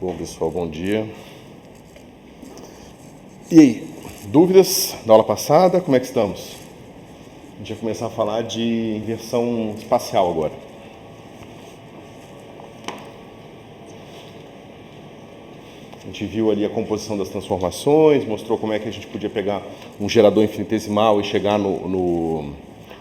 Bom, pessoal, bom dia. E aí, dúvidas da aula passada? Como é que estamos? A gente vai começar a falar de inversão espacial agora. A gente viu ali a composição das transformações, mostrou como é que a gente podia pegar um gerador infinitesimal e chegar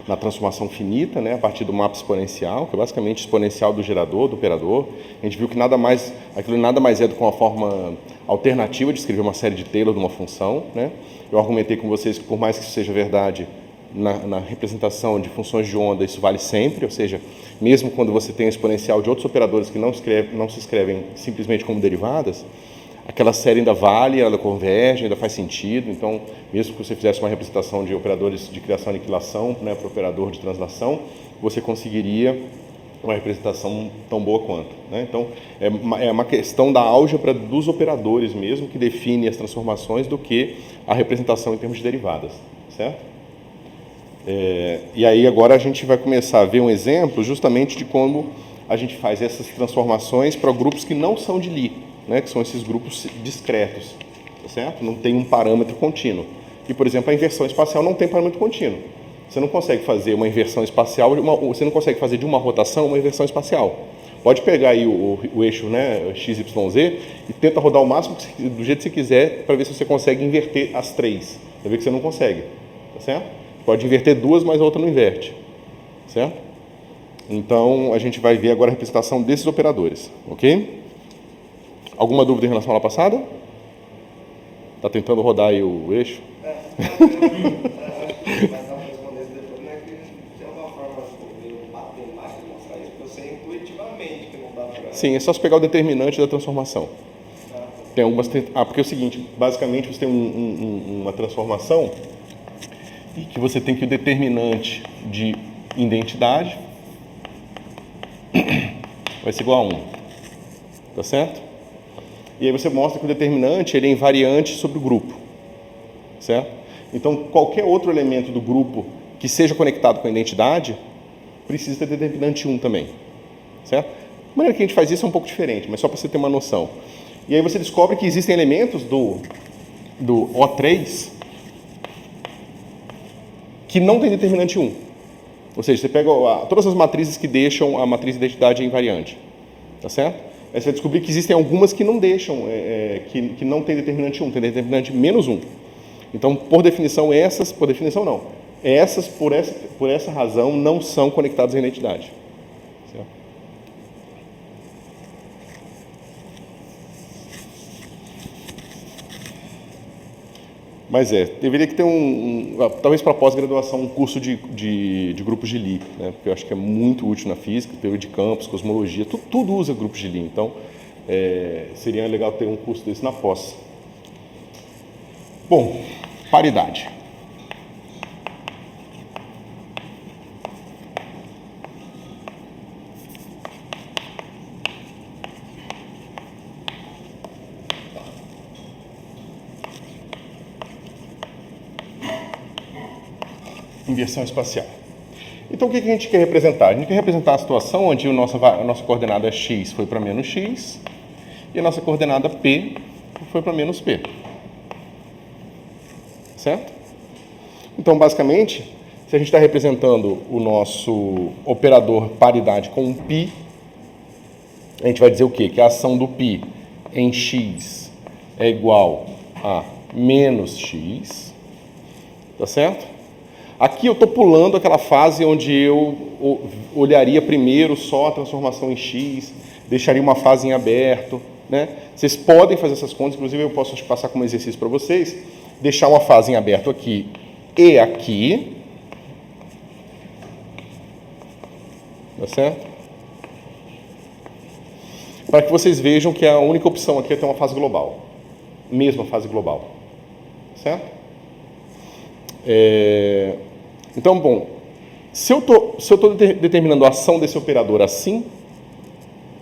na transformação finita, né, a partir do mapa exponencial, que é basicamente exponencial do gerador, do operador. A gente viu que aquilo nada mais é do que uma forma alternativa de escrever uma série de Taylor de uma função, né? Eu argumentei com vocês que, por mais que isso seja verdade na representação de funções de onda, isso vale sempre, ou seja, mesmo quando você tem a exponencial de outros operadores que não se escrevem simplesmente como derivadas, aquela série ainda vale, ela converge, ainda faz sentido. Então, mesmo que você fizesse uma representação de operadores de criação e aniquilação, né, para o operador de translação, você conseguiria uma representação tão boa quanto, né? Então, é uma questão da álgebra dos operadores mesmo que define as transformações do que a representação em termos de derivadas, certo? E aí agora a gente vai começar a ver um exemplo justamente de como a gente faz essas transformações para grupos que não são de Lie, né, que são esses grupos discretos, tá certo? Não tem um parâmetro contínuo. E, por exemplo, a inversão espacial não tem parâmetro contínuo. Você não consegue fazer uma inversão espacial, você não consegue fazer de uma rotação uma inversão espacial. Pode pegar aí o eixo, né, XYZ e tenta rodar o máximo do jeito que você quiser para ver se você consegue inverter as três. Vai ver que você não consegue, tá certo? Pode inverter duas, mas a outra não inverte, certo? Então, a gente vai ver agora a representação desses operadores, ok? Alguma dúvida em relação à aula passada? Está tentando rodar aí o eixo? Sim, é só você pegar o determinante da transformação. Tem algumas... porque é o seguinte, basicamente você tem uma transformação e que você tem que o determinante de identidade vai ser igual a 1. Tá certo? E aí você mostra que o determinante ele é invariante sobre o grupo, certo? Então, qualquer outro elemento do grupo que seja conectado com a identidade precisa ter determinante 1 também, certo? A maneira que a gente faz isso é um pouco diferente, mas só para você ter uma noção. E aí você descobre que existem elementos do O3 que não tem determinante 1. Ou seja, você pega todas as matrizes que deixam a matriz de identidade invariante, tá certo? Aí você vai descobrir que existem algumas que não deixam, que não tem determinante 1, tem determinante menos 1. Então, por definição, essas, por essa razão, não são conectadas à identidade. Certo? Mas deveria que ter talvez para pós-graduação, um curso de grupos de Lie, né? Porque eu acho que é muito útil na física, teoria de campos, cosmologia, tudo usa grupos de Lie. Então, seria legal ter um curso desse na pós. Bom, paridade. Inversão espacial. Então, o que a gente quer representar? A gente quer representar a situação onde a nossa coordenada x foi para menos x e a nossa coordenada p foi para menos p. Certo? Então, basicamente, se a gente está representando o nosso operador paridade com um π, a gente vai dizer o quê? Que a ação do π em x é igual a menos x, tá certo? Aqui eu estou pulando aquela fase onde eu olharia primeiro só a transformação em x, deixaria uma fase em aberto, né? Vocês podem fazer essas contas, inclusive eu posso passar como exercício para vocês, deixar uma fase em aberto aqui e aqui, tá certo? Para que vocês vejam que a única opção aqui é ter uma fase global, mesma fase global, certo? Então, bom, se eu estou determinando a ação desse operador assim,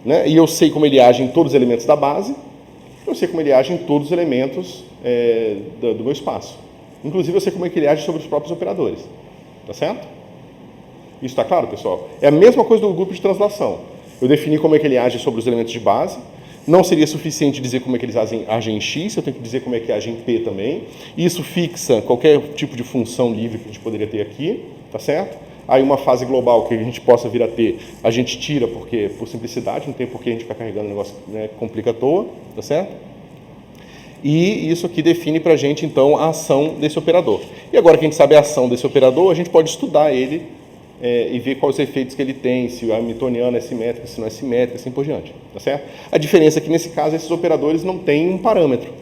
né, e eu sei como ele age em todos os elementos da base, eu sei como ele age em todos os elementos do meu espaço. Inclusive, eu sei como é que ele age sobre os próprios operadores. Tá certo? Isso está claro, pessoal? É a mesma coisa do grupo de translação. Eu defini como é que ele age sobre os elementos de base, Não seria suficiente dizer como é que eles agem em X, eu tenho que dizer como é que agem em P também. Isso fixa qualquer tipo de função livre que a gente poderia ter aqui, tá certo? Aí uma fase global que a gente possa vir a ter, a gente tira porque por simplicidade, não tem por que a gente ficar carregando um negócio, né, que complica à toa, tá certo? E isso aqui define para a gente, então, a ação desse operador. E agora que a gente sabe a ação desse operador, a gente pode estudar ele e ver quais os efeitos que ele tem, se a hamiltoniana é simétrica, se não é simétrica, assim por diante. Tá certo? A diferença é que, nesse caso, esses operadores não têm um parâmetro.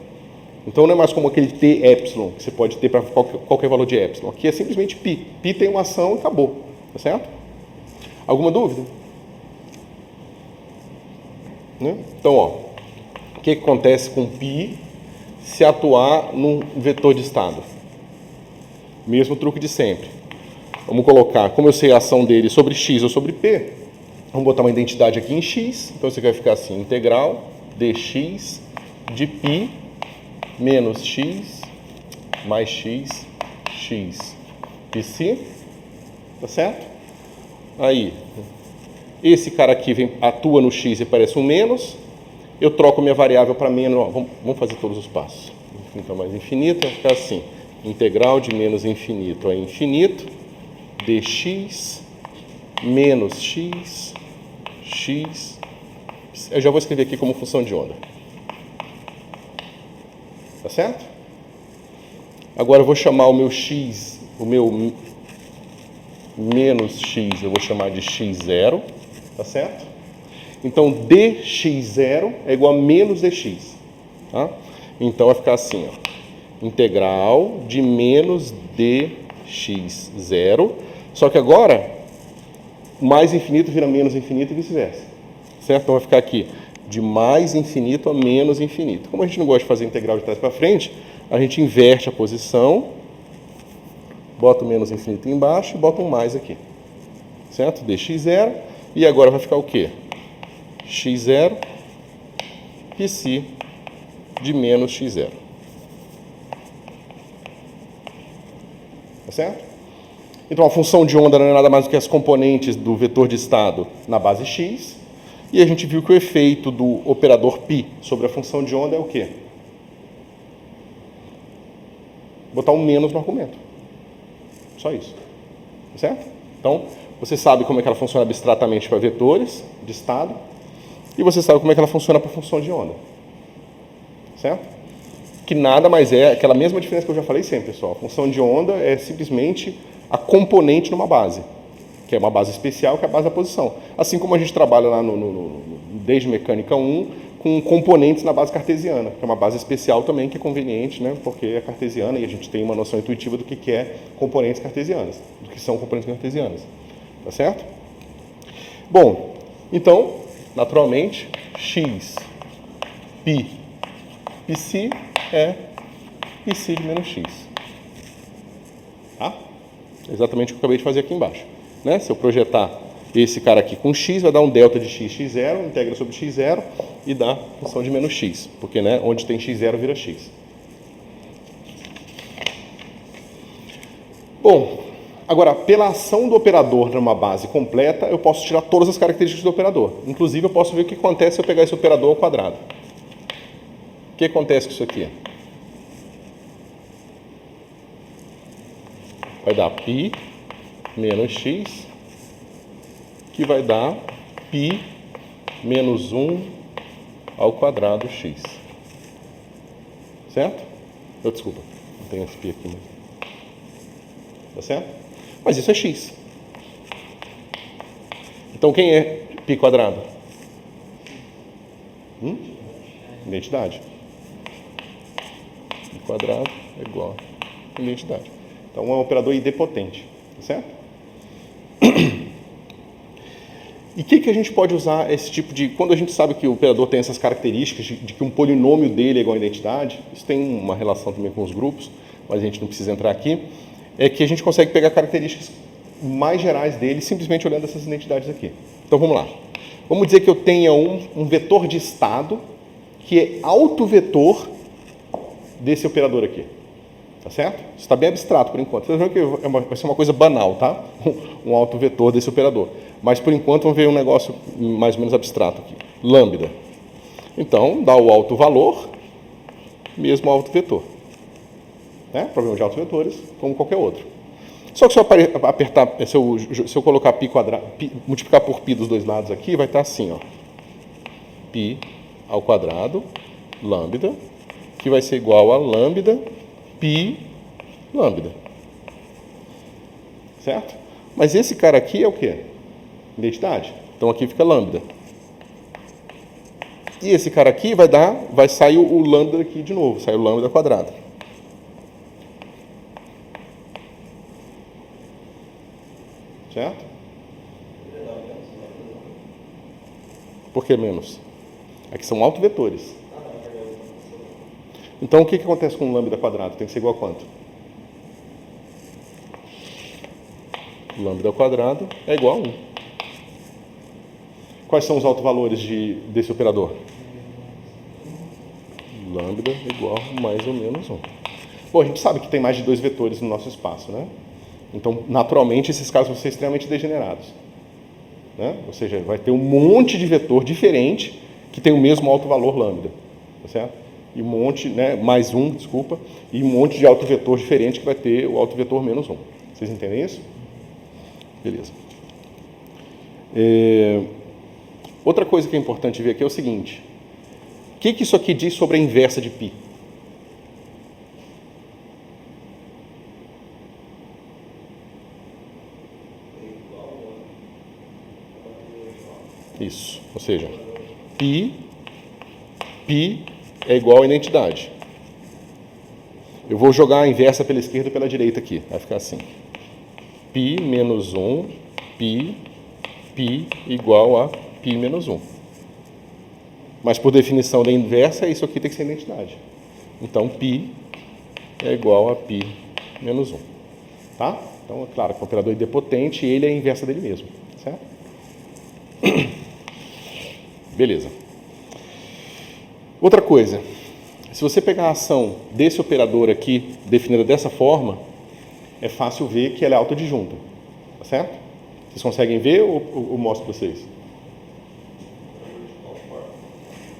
Então, não é mais como aquele t epsilon, que você pode ter para qualquer valor de epsilon. Aqui é simplesmente π. π tem uma ação e acabou. Tá certo? Alguma dúvida? Né? Então, ó, o que acontece com π se atuar num vetor de estado? Mesmo truque de sempre. Vamos colocar, como eu sei a ação dele sobre x ou sobre p, vamos botar uma identidade aqui em x, então isso aqui vai ficar assim, integral dx de π menos x mais x, x psi, tá certo? Aí, esse cara aqui atua no x e parece um menos, eu troco minha variável para menos, ó, vamos fazer todos os passos. Então, mais infinito, vai ficar assim, integral de menos infinito a infinito, dx menos x, x, eu já vou escrever aqui como função de onda. Tá certo? Agora eu vou chamar o meu x, o meu menos x, eu vou chamar de x0, tá certo? Então, dx0 é igual a menos dx. Tá? Então, vai ficar assim, ó, integral de menos dx0. Só que agora, mais infinito vira menos infinito e vice-versa. Certo? Então, vai ficar aqui, de mais infinito a menos infinito. Como a gente não gosta de fazer integral de trás para frente, a gente inverte a posição, bota o menos infinito embaixo e bota um mais aqui. Certo? dx0. E agora vai ficar o quê? x0 psi de menos x0. Tá certo? Então, a função de onda não é nada mais do que as componentes do vetor de estado na base x. E a gente viu que o efeito do operador π sobre a função de onda é o quê? Botar um menos no argumento. Só isso. Tá certo? Então, você sabe como é que ela funciona abstratamente para vetores de estado. E você sabe como é que ela funciona para função de onda. Certo? Que nada mais é aquela mesma diferença que eu já falei sempre, pessoal. A função de onda é simplesmente a componente numa base, que é uma base especial, que é a base da posição. Assim como a gente trabalha lá desde mecânica 1, com componentes na base cartesiana, que é uma base especial também, que é conveniente, né, porque é cartesiana e a gente tem uma noção intuitiva do que é componentes cartesianas, do que são componentes cartesianas. Tá certo? Bom, então, naturalmente, x, π, psi é psi de menos x. Tá? Exatamente o que eu acabei de fazer aqui embaixo. Né? Se eu projetar esse cara aqui com x, vai dar um delta de x, x0, integra sobre x0 e dá função de menos x, porque, né, onde tem x0 vira x. Bom, agora, pela ação do operador numa base completa, eu posso tirar todas as características do operador. Inclusive, eu posso ver o que acontece se eu pegar esse operador ao quadrado. O que acontece com isso aqui? Vai dar π menos x, que vai dar π menos 1 ao quadrado x. Certo? Desculpa, não tem esse π aqui mesmo. Tá certo? Mas isso é x. Então, quem é π quadrado? Identidade. Π quadrado é igual a identidade. Então, é um operador idempotente. Tá certo? E o que a gente pode usar esse tipo de... Quando a gente sabe que o operador tem essas características de que um polinômio dele é igual a identidade, isso tem uma relação também com os grupos, mas a gente não precisa entrar aqui, é que a gente consegue pegar características mais gerais dele simplesmente olhando essas identidades aqui. Então, vamos lá. Vamos dizer que eu tenha um vetor de estado que é autovetor desse operador aqui. Tá certo? Isso está bem abstrato por enquanto. Vocês vão ver que vai ser uma coisa banal, tá? Um autovetor desse operador. Mas, por enquanto, vamos ver um negócio mais ou menos abstrato aqui. Lambda. Então, dá o alto valor, mesmo alto vetor. Né? Problema de altos vetores, como qualquer outro. Só que se eu apertar, se eu colocar π quadrado, multiplicar por π dos dois lados aqui, vai estar assim, ó. π ao quadrado, lambda, que vai ser igual a lambda, π, lambda. Certo? Mas esse cara aqui é o quê? Identidade. Então aqui fica lambda. E esse cara aqui vai sair o lambda aqui de novo, sai o lambda quadrado. Certo? Por que menos? Aqui são autovetores. Então o que acontece com o lambda quadrado? Tem que ser igual a quanto? Lambda ao quadrado é igual a 1. Quais são os autovalores desse operador? Lambda igual a mais ou menos 1. Bom, a gente sabe que tem mais de 2 vetores no nosso espaço, né? Então, naturalmente, esses casos vão ser extremamente degenerados. Né? Ou seja, vai ter um monte de vetor diferente que tem o mesmo autovalor lambda. Tá certo? E um monte, né, mais 1, desculpa, e um monte de autovetor diferente que vai ter o autovetor menos 1. Vocês entendem isso? Beleza. Outra coisa que é importante ver aqui é o seguinte. O que isso aqui diz sobre a inversa de π? Isso. Ou seja, π é igual a identidade. Eu vou jogar a inversa pela esquerda e pela direita aqui. Vai ficar assim. π menos 1, π igual a π menos 1. Mas por definição da inversa, isso aqui tem que ser identidade. Então, π é igual a π menos 1. Tá? Então, é claro que o operador idempotente, ele é a inversa dele mesmo. Certo? Beleza. Outra coisa. Se você pegar a ação desse operador aqui, definida dessa forma, é fácil ver que ela é autoadjunta. Tá certo? Vocês conseguem ver ou mostro para vocês?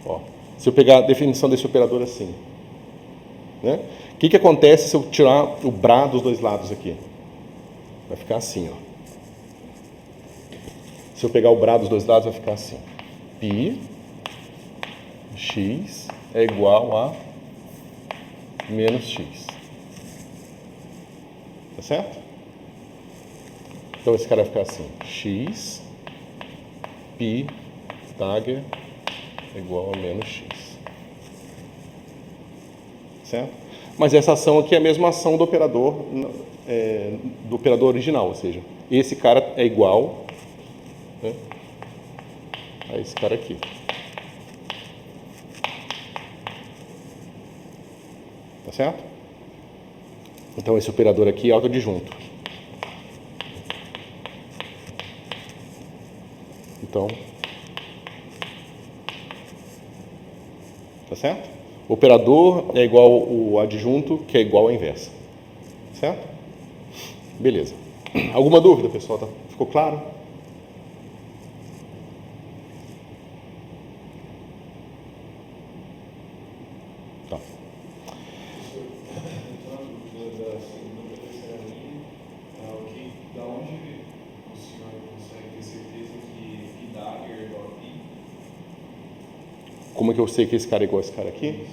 Ó, se eu pegar a definição desse operador assim, né? O que acontece se eu tirar o bra dos dois lados aqui? Vai ficar assim, ó. Se eu pegar o bra dos dois lados, vai ficar assim. π x é igual a menos x. Tá certo? Então esse cara vai ficar assim. X π dagger é igual a menos x. Certo? Mas essa ação aqui é a mesma ação do operador original, ou seja, esse cara é igual, né, a esse cara aqui. Tá certo? Então esse operador aqui é autoadjunto. Então, tá certo? O operador é igual ao adjunto, que é igual à inversa. Certo? Beleza. Alguma dúvida, pessoal? Ficou claro? Tá. Da onde o senhor consegue ter certeza que π dagger é igual a π? Como é que eu sei que esse cara é igual a esse cara aqui?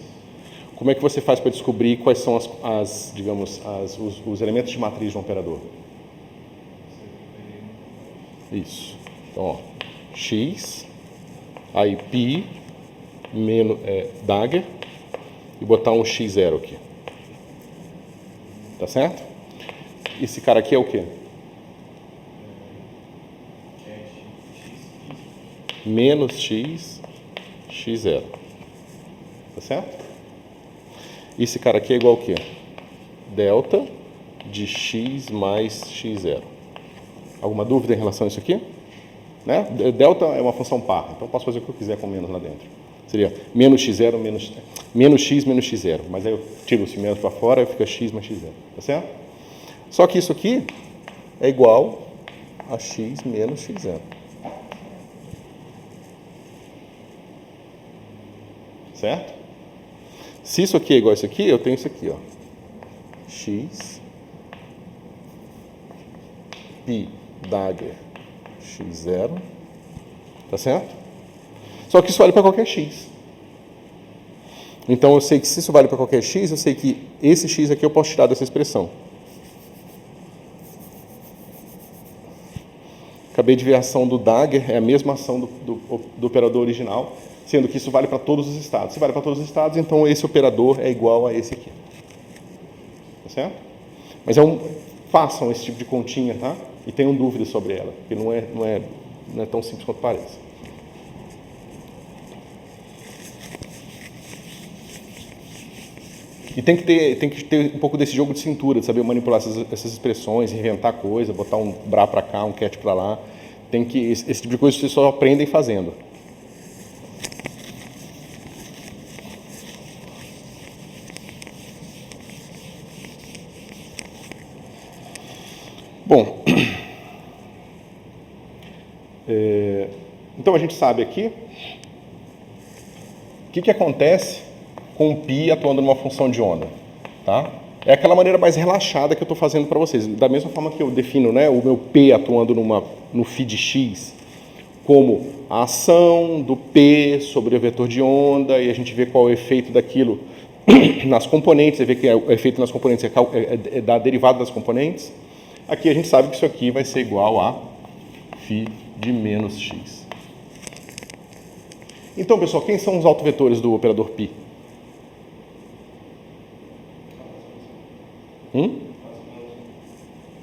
Como é que você faz para descobrir quais são os elementos de matriz de um operador? Isso. Então, ó, x, aí π, menos, dagger, e botar um x0 aqui. Tá certo? Esse cara aqui é o quê? Menos x, x0. Tá certo? Esse cara aqui é igual ao quê? Delta de x mais x0. Alguma dúvida em relação a isso aqui? Né? Delta é uma função par, então eu posso fazer o que eu quiser com menos lá dentro. Seria menos x0 menos x menos x0. Mas aí eu tiro esse menos para fora e fica x mais x0. Tá certo? Só que isso aqui é igual a x menos x0. certo? Se isso aqui é igual a isso aqui, eu tenho isso aqui, ó. X, π, dagger, x0, tá certo? Só que isso vale para qualquer x. Então eu sei que se isso vale para qualquer x, eu sei que esse x aqui eu posso tirar dessa expressão. Acabei de ver a ação do dagger, é a mesma ação do operador original, sendo que isso vale para todos os estados. Se vale para todos os estados, então esse operador é igual a esse aqui. Tá certo? Mas façam esse tipo de continha, tá? E tenham dúvidas sobre ela, porque não é tão simples quanto parece. E tem que ter um pouco desse jogo de cintura, de saber manipular essas expressões, inventar coisa, botar um bra para cá, um cat para lá. Esse tipo de coisa vocês só aprendem fazendo. Bom, então a gente sabe aqui o que acontece com o π atuando numa função de onda, tá? É aquela maneira mais relaxada que eu estou fazendo para vocês. Da mesma forma que eu defino, né, o meu p atuando no φ de x como a ação do p sobre o vetor de onda, e a gente vê qual é o efeito daquilo nas componentes, você vê que o efeito nas componentes é da derivada das componentes. Aqui a gente sabe que isso aqui vai ser igual a φ de menos x. Então, pessoal, quem são os autovetores do operador π?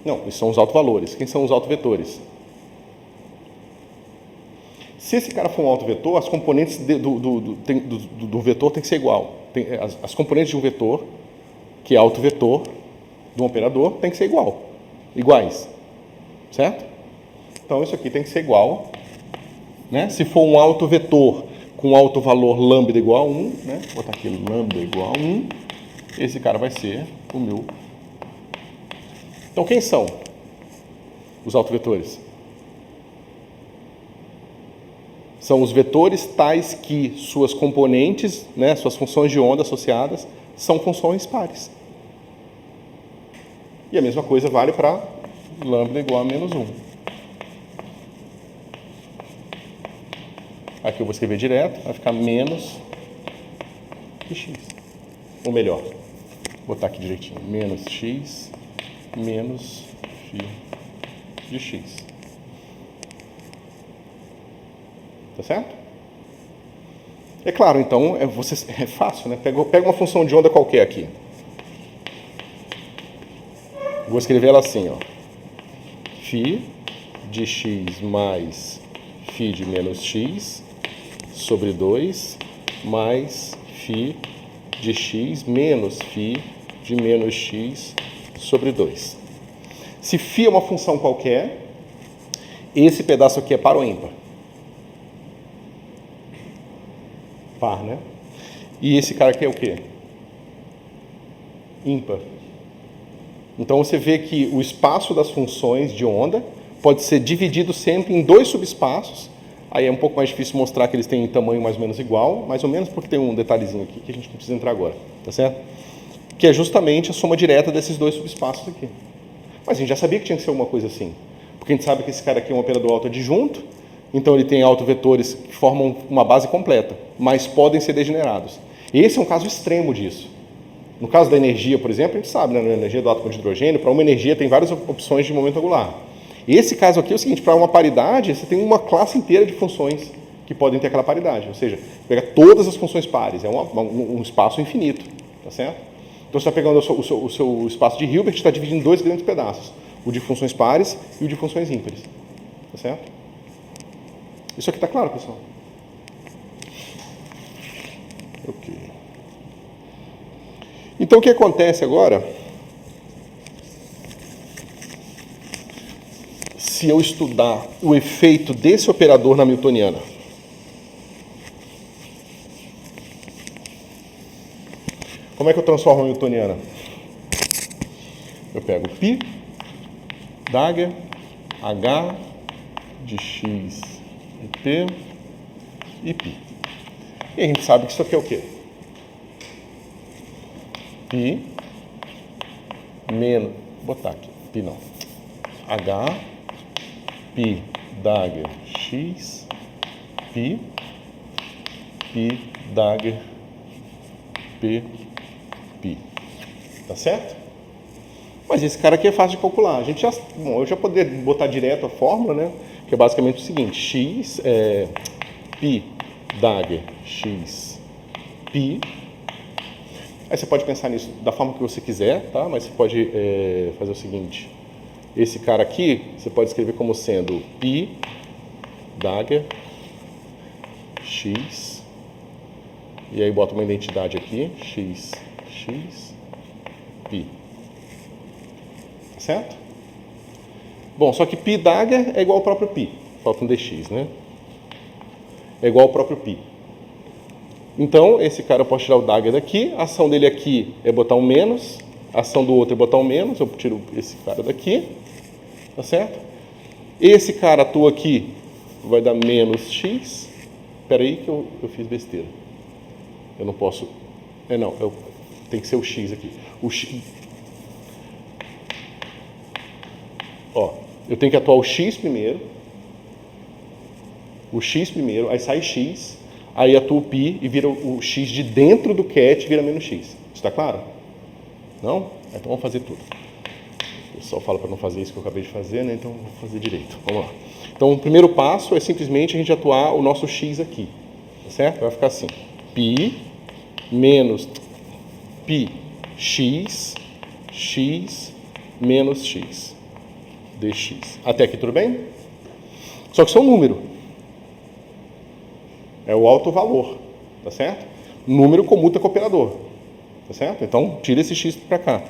Não, esses são os autovalores. Quem são os autovetores? Se esse cara for um autovetor, as componentes do vetor tem que ser igual. As componentes de um vetor, que é autovetor, de um operador, tem que ser iguais. Certo? Então, isso aqui tem que ser igual. Né? Se for um autovetor com autovalor lambda igual a 1, né? Vou botar aqui lambda igual a 1, esse cara vai ser o meu. Então, quem são os autovetores? São os vetores tais que suas componentes, né, suas funções de onda associadas, são funções pares. E a mesma coisa vale para lambda igual a menos 1. Aqui eu vou escrever direto, vai ficar menos que x. Ou melhor, vou botar aqui direitinho, menos x menos φ de x. Tá certo? É claro, então, é fácil, né? Pega uma função de onda qualquer aqui. Vou escrever ela assim, ó. φ de x mais φ de menos x sobre 2 mais φ de x menos φ de menos x sobre 2. Se φ é uma função qualquer, esse pedaço aqui é par ou ímpar? Par, né? E esse cara aqui é o quê? Ímpar. Então você vê que o espaço das funções de onda pode ser dividido sempre em dois subespaços. Aí é um pouco mais difícil mostrar que eles têm tamanho mais ou menos igual, mais ou menos porque tem um detalhezinho aqui que a gente não precisa entrar agora, tá certo? Que é justamente a soma direta desses dois subespaços aqui. Mas a gente já sabia que tinha que ser uma coisa assim, porque a gente sabe que esse cara aqui é um operador autoadjunto, então ele tem autovetores que formam uma base completa, mas podem ser degenerados. Esse é um caso extremo disso. No caso da energia, por exemplo, a gente sabe, né, na energia do átomo de hidrogênio, para uma energia tem várias opções de momento angular. Esse caso aqui é o seguinte, para uma paridade, você tem uma classe inteira de funções que podem ter aquela paridade, ou seja, pega todas as funções pares, é um espaço infinito, tá certo? Então você está pegando o seu espaço de Hilbert e está dividindo em dois grandes pedaços, o de funções pares e o de funções ímpares, tá certo? Isso aqui está claro, pessoal? Ok. Então o que acontece agora? Se eu estudar o efeito desse operador na newtoniana. Como é que eu transformo a newtoniana? Eu pego π, dagger, h de x e p e π. E a gente sabe que isso aqui é o quê? π menos, vou botar aqui, π não, h, π dagger x, π dagger p, π. Tá certo? Mas esse cara aqui é fácil de calcular. A gente já, bom, eu já poderia botar direto a fórmula, né? Que é basicamente o seguinte: x é π dagger x π. Aí você pode pensar nisso da forma que você quiser, tá? Mas você pode fazer o seguinte: esse cara aqui você pode escrever como sendo π dagger x, e aí bota uma identidade aqui, x π. Certo? Bom, só que π dagger é igual ao próprio π. Falta um dx, né? É igual ao próprio π. Então, esse cara eu posso tirar o dagger daqui. A ação dele aqui é botar um menos. A ação do outro é botar um menos. Eu tiro esse cara daqui. Tá certo? Esse cara atua aqui vai dar menos x. Espera aí que eu fiz besteira. Eu não posso... tem que ser o x aqui. O x... Ó, eu tenho que atuar o x primeiro, aí sai x, aí atua o π e vira o x de dentro do cat, vira menos x. Está claro? Não? Então vamos fazer tudo. O pessoal fala para não fazer isso que eu acabei de fazer, né? Então vou fazer direito. Vamos lá. Então o primeiro passo é simplesmente a gente atuar o nosso x aqui. Tá certo? Vai ficar assim. π menos π x menos x. dx. Até aqui tudo bem? Só que isso é um número. É o alto valor, tá certo? Número comuta com operador, tá certo? Então, tira esse x para cá.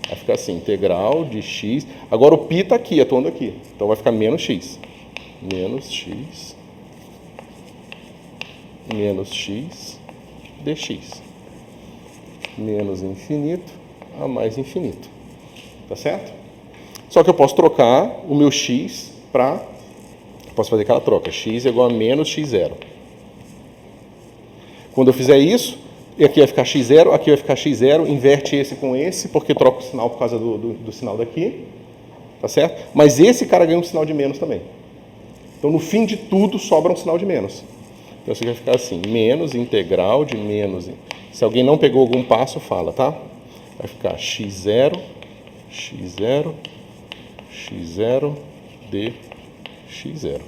Vai ficar assim, integral de x. Agora o π está aqui, atuando aqui. Então vai ficar menos x. Menos x dx. Menos infinito a mais infinito. Tá certo? Só que eu posso trocar o meu x para... Posso fazer aquela troca. X é igual a menos x0. Quando eu fizer isso, aqui vai ficar x0, aqui vai ficar x0, inverte esse com esse, porque troca o sinal por causa do sinal daqui. Tá certo? Mas esse cara ganha um sinal de menos também. Então, no fim de tudo, sobra um sinal de menos. Então, isso aqui vai ficar assim, menos integral de menos... Se alguém não pegou algum passo, fala, tá? Vai ficar x0 de x0.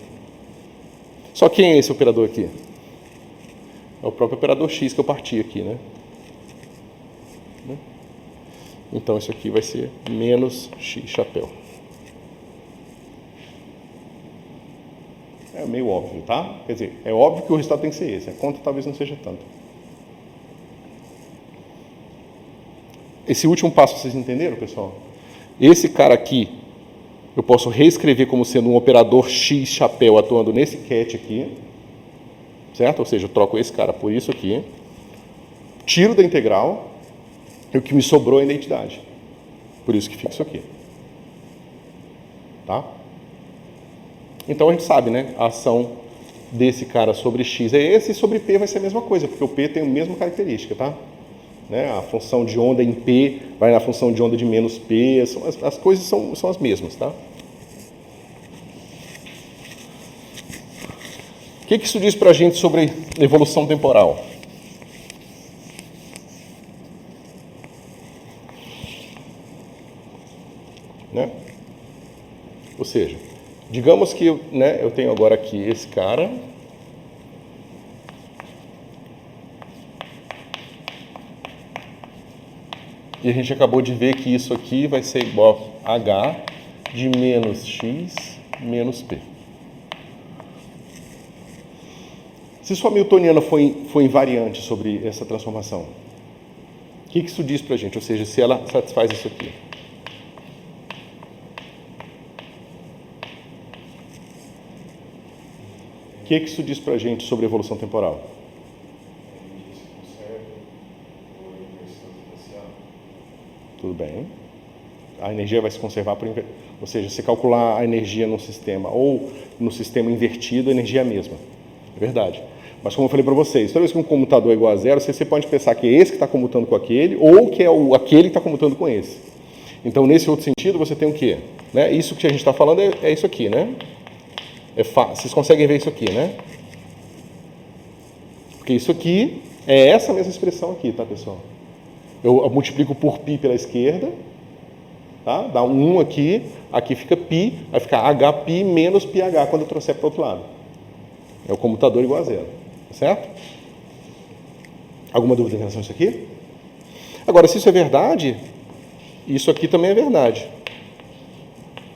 Só quem é esse operador aqui? É o próprio operador x que eu parti aqui, né? Então, isso aqui vai ser menos x chapéu. É meio óbvio, tá? Quer dizer, é óbvio que o resultado tem que ser esse. A conta talvez não seja tanto. Esse último passo vocês entenderam, pessoal? Esse cara aqui, eu posso reescrever como sendo um operador x chapéu atuando nesse cat aqui. Certo? Ou seja, eu troco esse cara por isso aqui. Tiro da integral. E o que me sobrou é a identidade. Por isso que fica isso aqui. Tá? Então a gente sabe, né? A ação desse cara sobre x é esse e sobre p vai ser a mesma coisa, porque o p tem a mesma característica, tá? Né? A função de onda em p vai na função de onda de menos p, as coisas são as mesmas, tá? O que isso diz para a gente sobre evolução temporal? Né? Ou seja, digamos que eu tenho agora aqui esse cara. E a gente acabou de ver que isso aqui vai ser igual a h de menos x menos p. Se sua Hamiltoniana for invariante sobre essa transformação, o que isso diz para a gente? Ou seja, se ela satisfaz isso aqui. O que isso diz para a gente sobre evolução temporal? Tudo bem. A energia vai se conservar ou seja, se calcular a energia no sistema ou no sistema invertido, a energia é a mesma. É verdade. Mas como eu falei para vocês, toda vez que um comutador é igual a zero, você pode pensar que é esse que está comutando com aquele, ou que é aquele que está comutando com esse. Então, nesse outro sentido, você tem o quê? Né? Isso que a gente está falando é isso aqui, né? Vocês conseguem ver isso aqui, né? Porque isso aqui é essa mesma expressão aqui, tá, pessoal? Eu multiplico por π pela esquerda, tá? Dá um 1 aqui, aqui fica π, vai ficar hπ menos πh quando eu trouxer para o outro lado. É o comutador igual a zero, tá certo? Alguma dúvida em relação a isso aqui? Agora, se isso é verdade, isso aqui também é verdade.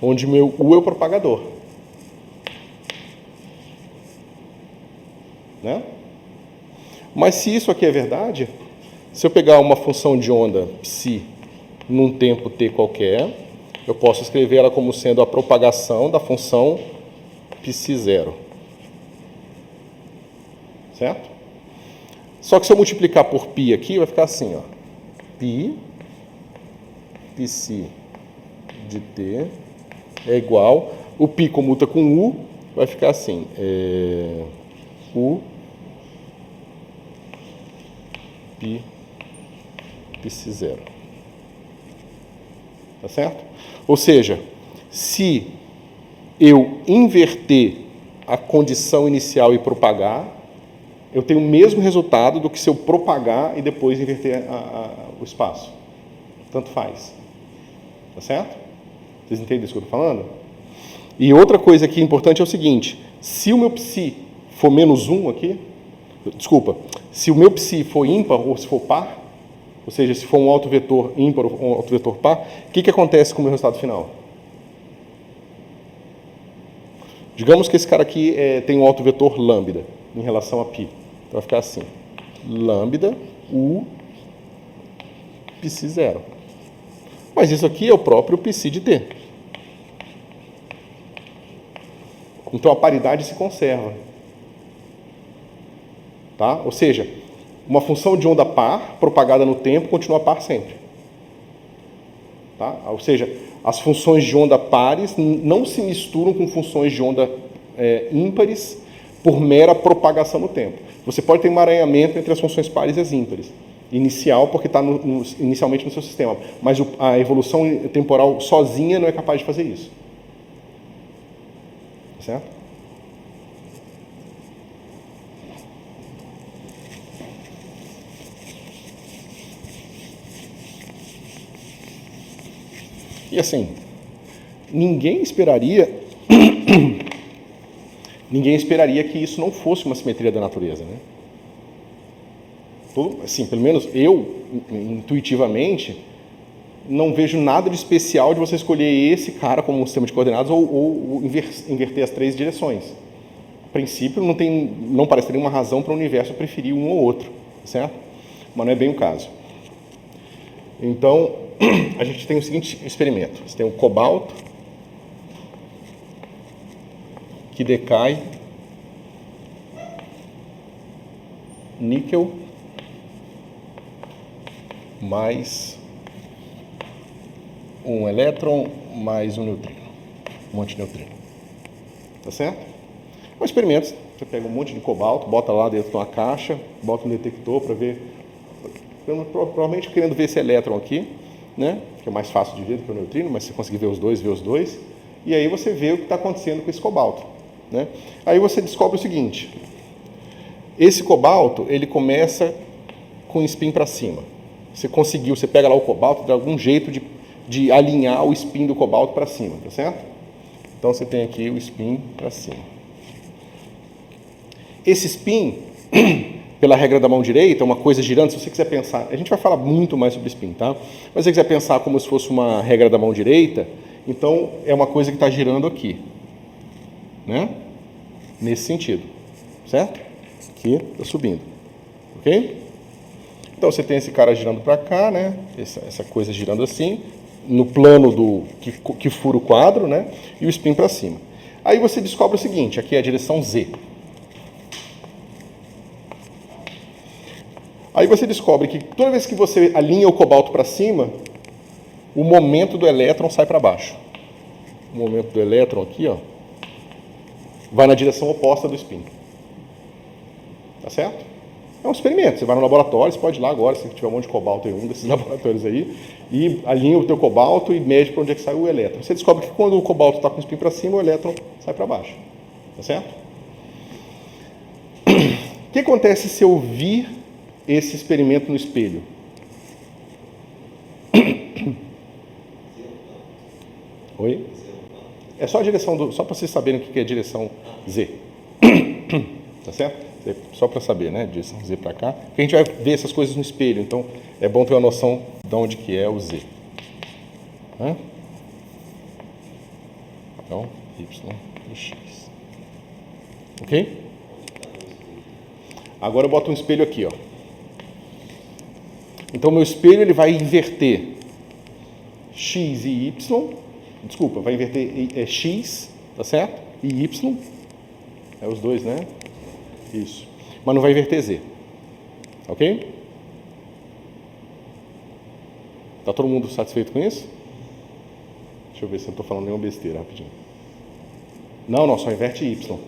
Onde meu U é o propagador. Né? Mas se isso aqui é verdade, se eu pegar uma função de onda psi num tempo t qualquer, eu posso escrever ela como sendo a propagação da função psi0. Certo? Só que se eu multiplicar por π aqui, vai ficar assim, ó. π psi de t é igual, o π comuta com u, vai ficar assim, u π psi0. Tá certo? Ou seja, se eu inverter a condição inicial e propagar, eu tenho o mesmo resultado do que se eu propagar e depois inverter o espaço. Tanto faz. Tá certo? Vocês entendem isso que eu estou falando? E outra coisa aqui importante é o seguinte, se o meu psi for menos 1 aqui, desculpa, se o meu psi for ímpar ou se for par, ou seja, se for um autovetor ímpar ou um autovetor par, o que acontece com o meu resultado final? Digamos que esse cara aqui tem um autovetor lambda em relação a π. Então vai ficar assim, lambda u psi0. Mas isso aqui é o próprio psi de t. Então a paridade se conserva. Tá? Ou seja, uma função de onda par, propagada no tempo, continua par sempre. Tá? Ou seja, as funções de onda pares não se misturam com funções de onda ímpares por mera propagação no tempo. Você pode ter um emaranhamento entre as funções pares e as ímpares. Inicial, porque está inicialmente no seu sistema. Mas a evolução temporal sozinha não é capaz de fazer isso. Certo? E assim, ninguém esperaria que isso não fosse uma simetria da natureza, né? Assim, pelo menos eu, intuitivamente, não vejo nada de especial de você escolher esse cara como um sistema de coordenadas ou inverter as três direções. A princípio, não parece ter nenhuma razão para o universo preferir um ou outro, certo? Mas não é bem o caso. Então, a gente tem o seguinte experimento. Você tem o cobalto, que decai, níquel, mais um elétron, mais um neutrino, um monte de neutrino. Tá certo? Um experimento, você pega um monte de cobalto, bota lá dentro de uma caixa, bota um detector para ver, provavelmente querendo ver esse elétron aqui, né? Que é mais fácil de ver do que o neutrino, mas você conseguir ver os dois, e aí você vê o que está acontecendo com esse cobalto, né? Aí você descobre o seguinte, esse cobalto, ele começa com spin para cima. Você pega lá o cobalto, dá algum jeito de alinhar o spin do cobalto para cima, tá certo? Então você tem aqui o spin para cima. Esse spin, pela regra da mão direita, uma coisa girando, se você quiser pensar, a gente vai falar muito mais sobre spin, tá? Mas se você quiser pensar como se fosse uma regra da mão direita, então é uma coisa que está girando aqui, né? Nesse sentido, certo? Aqui está subindo, ok? Então você tem esse cara girando para cá, né? Essa coisa girando assim, no plano que fura o quadro, né? E o spin para cima. Aí você descobre o seguinte, aqui é a direção Z. Aí você descobre que toda vez que você alinha o cobalto para cima, o momento do elétron sai para baixo. O momento do elétron aqui, ó, vai na direção oposta do spin. Tá certo? É um experimento. Você vai no laboratório, você pode ir lá agora, se tiver um monte de cobalto em um desses laboratórios aí, e alinha o teu cobalto e mede para onde é que sai o elétron. Você descobre que quando o cobalto está com o spin para cima, o elétron sai para baixo. Tá certo? O que acontece se eu vir esse experimento no espelho? Oi? É só a direção só para vocês saberem o que é a direção Z. Tá certo? Só para saber, né? Direção Z para cá. Porque a gente vai ver essas coisas no espelho, então é bom ter uma noção de onde que é o Z. Hã? Então, Y e X. Ok? Agora eu boto um espelho aqui, ó. Então meu espelho ele vai inverter X e Y. Desculpa, vai inverter X, tá certo? E Y. É os dois, né? Isso. Mas não vai inverter Z. Ok? Tá todo mundo satisfeito com isso? Deixa eu ver se eu não estou falando nenhuma besteira, rapidinho. Não, só inverte Y.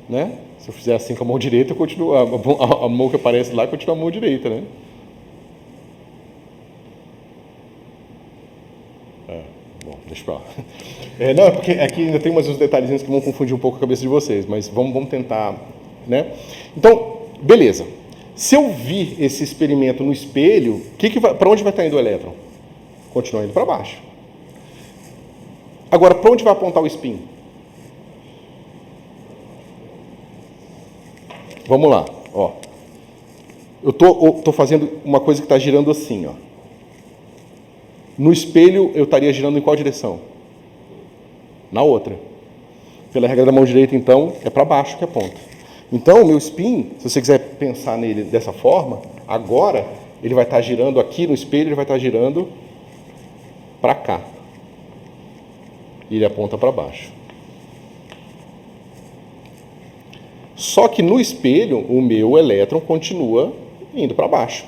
Né? Se eu fizer assim com a mão direita, eu continuo, a mão que aparece lá continua a mão direita, né? Bom, deixa pra lá. Não, é porque aqui ainda tem uns detalhezinhos que vão confundir um pouco a cabeça de vocês, mas vamos tentar, né? Então, beleza. Se eu vir esse experimento no espelho, para onde vai estar indo o elétron? Continua indo para baixo. Agora, para onde vai apontar o spin? Vamos lá, ó. Eu tô fazendo uma coisa que está girando assim, ó. No espelho, eu estaria girando em qual direção? Na outra. Pela regra da mão direita, então, é para baixo que aponta. Então, o meu spin, se você quiser pensar nele dessa forma, agora ele vai estar girando aqui no espelho, ele vai estar girando para cá. E ele aponta para baixo. Só que no espelho, o meu elétron continua indo para baixo.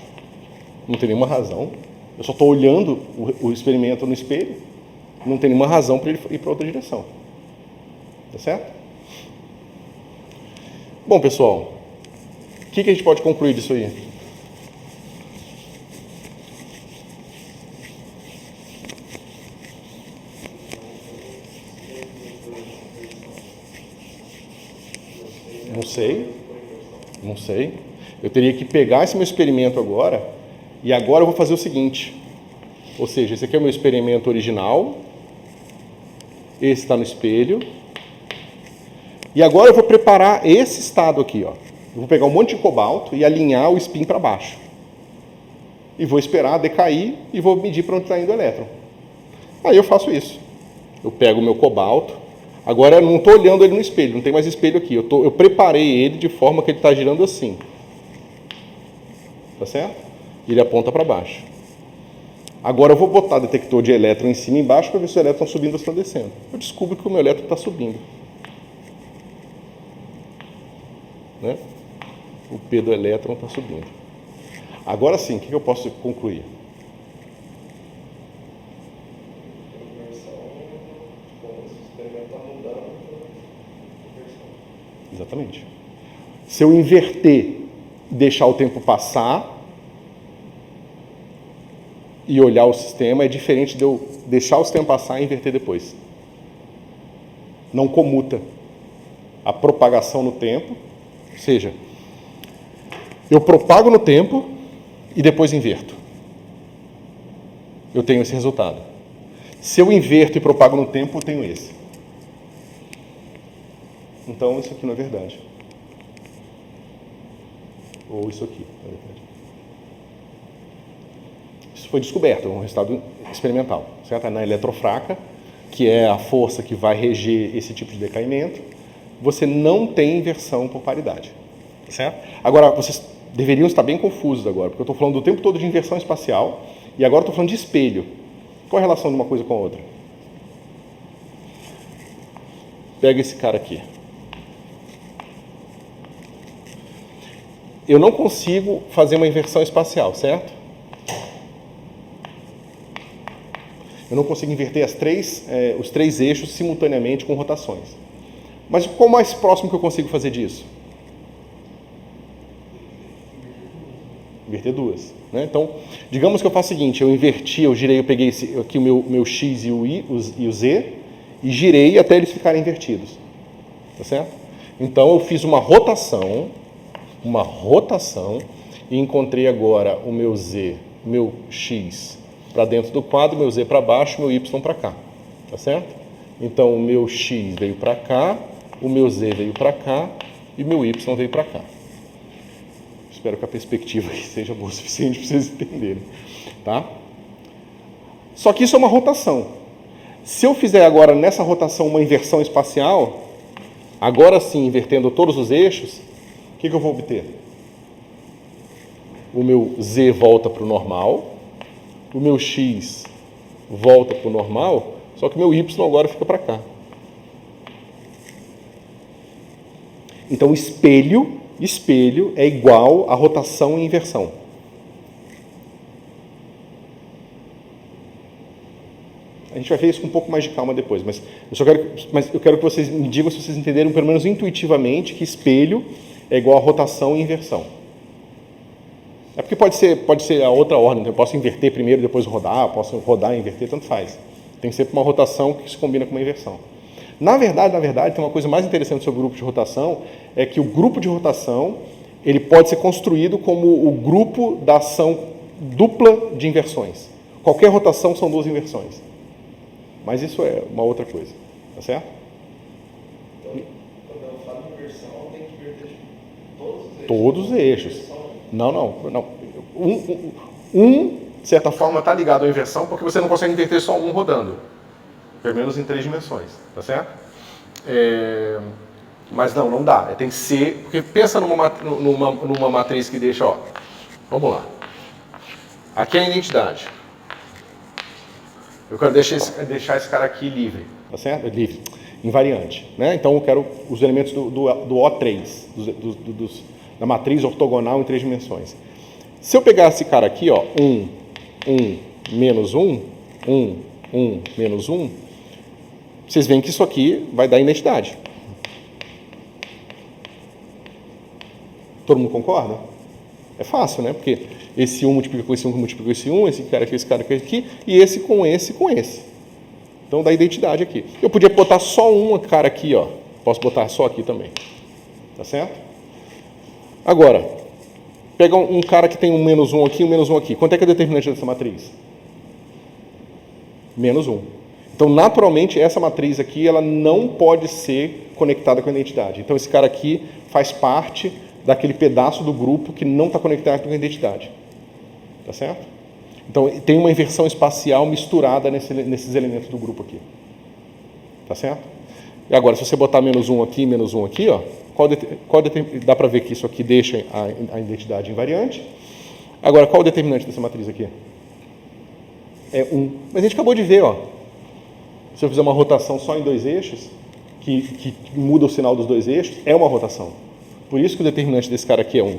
Não tem nenhuma razão. Eu só estou olhando o experimento no espelho. Não tem nenhuma razão para ele ir para outra direção. Tá certo? Bom, pessoal, o que a gente pode concluir disso aí? Não sei. Eu teria que pegar esse meu experimento agora, e agora eu vou fazer o seguinte. Ou seja, esse aqui é o meu experimento original, esse está no espelho, e agora eu vou preparar esse estado aqui, ó. Eu vou pegar um monte de cobalto e alinhar o spin para baixo. E vou esperar decair e vou medir para onde está indo o elétron. Aí eu faço isso. Eu pego o meu cobalto. Agora eu não estou olhando ele no espelho, não tem mais espelho aqui. Eu preparei ele de forma que ele está girando assim. Tá certo? E ele aponta para baixo. Agora eu vou botar detector de elétron em cima e embaixo para ver se o elétron está subindo ou está descendo. Eu descubro que o meu elétron está subindo. Né? O P do elétron está subindo. Agora sim, o que eu posso concluir? Exatamente. Se eu inverter e deixar o tempo passar e olhar o sistema, é diferente de eu deixar o sistema passar e inverter depois. Não comuta a propagação no tempo, ou seja, eu propago no tempo e depois inverto. Eu tenho esse resultado. Se eu inverto e propago no tempo, eu tenho esse. Então, isso aqui não é verdade. Ou isso aqui, na verdade. Isso foi descoberto, é um resultado experimental, certo? Na eletrofraca, que é a força que vai reger esse tipo de decaimento, você não tem inversão por paridade, certo? Agora, vocês deveriam estar bem confusos agora, porque eu estou falando do tempo todo de inversão espacial e agora estou falando de espelho. Qual a relação de uma coisa com a outra? Pega esse cara aqui. Eu não consigo fazer uma inversão espacial, certo? Eu Eu não consigo inverter os três eixos simultaneamente com rotações. Mas qual o mais próximo que eu consigo fazer disso? Inverter duas. Né? Então, digamos que eu faço o seguinte, eu girei, eu peguei aqui o meu X e o Z, e girei até eles ficarem invertidos. Tá certo? Então, eu fiz uma rotação, e encontrei agora o meu Z, meu X para dentro do quadro, meu Z para baixo, meu Y para cá. Tá certo? Então, o meu X veio para cá, o meu Z veio para cá e o meu Y veio para cá. Espero que a perspectiva aqui seja boa o suficiente para vocês entenderem. Tá? Só que isso é uma rotação. Se eu fizer agora nessa rotação uma inversão espacial, agora sim, invertendo todos os eixos, o que eu vou obter? O meu Z volta para o normal, o meu X volta para o normal, só que o meu Y agora fica para cá. Então, espelho é igual a rotação e inversão. A gente vai ver isso com um pouco mais de calma depois, mas eu quero que vocês me digam se vocês entenderam, pelo menos intuitivamente, que espelho é igual a rotação e inversão. É porque pode ser a outra ordem, então eu posso inverter primeiro, depois rodar, posso rodar e inverter, tanto faz. Tem sempre uma rotação que se combina com uma inversão. Na verdade, tem uma coisa mais interessante sobre o grupo de rotação, é que o grupo de rotação ele pode ser construído como o grupo da ação dupla de inversões. Qualquer rotação são duas inversões. Mas isso é uma outra coisa, tá certo? Então, quando eu falo inversão, eu tenho que inverter todos os eixos. Não. De certa forma, está ligado à inversão, porque você não consegue inverter só um rodando. Pelo menos em 3 dimensões, tá certo? Mas não dá. Tem que ser... Porque pensa numa matriz que deixa, ó... Vamos lá. Aqui é a identidade. Eu quero deixar esse cara aqui livre, tá certo? Livre, invariante, né? Então eu quero os elementos do O3, da matriz ortogonal em 3 dimensões. Se eu pegar esse cara aqui, ó, 1, menos 1, menos 1, vocês veem que isso aqui vai dar identidade. Todo mundo concorda? É fácil, né? Porque esse 1 multiplica com esse 1, que multiplica com esse 1, esse cara aqui, e esse com esse, com esse. Então dá identidade aqui. Eu podia botar só um cara aqui, ó. Posso botar só aqui também. Tá certo? Agora, pega um cara que tem um menos 1 aqui e um menos 1 aqui. Quanto é que é o determinante dessa matriz? Menos 1. Então, naturalmente, essa matriz aqui, ela não pode ser conectada com a identidade. Então, esse cara aqui faz parte daquele pedaço do grupo que não está conectado com a identidade. Tá certo? Então, tem uma inversão espacial misturada nesses elementos do grupo aqui. Tá certo? E agora, se você botar menos 1 aqui, ó, dá para ver que isso aqui deixa a identidade invariante. Agora, qual o determinante dessa matriz aqui? É 1. Mas a gente acabou de ver, ó. Se eu fizer uma rotação só em 2 eixos, que muda o sinal dos 2 eixos, é uma rotação. Por isso que o determinante desse cara aqui é 1.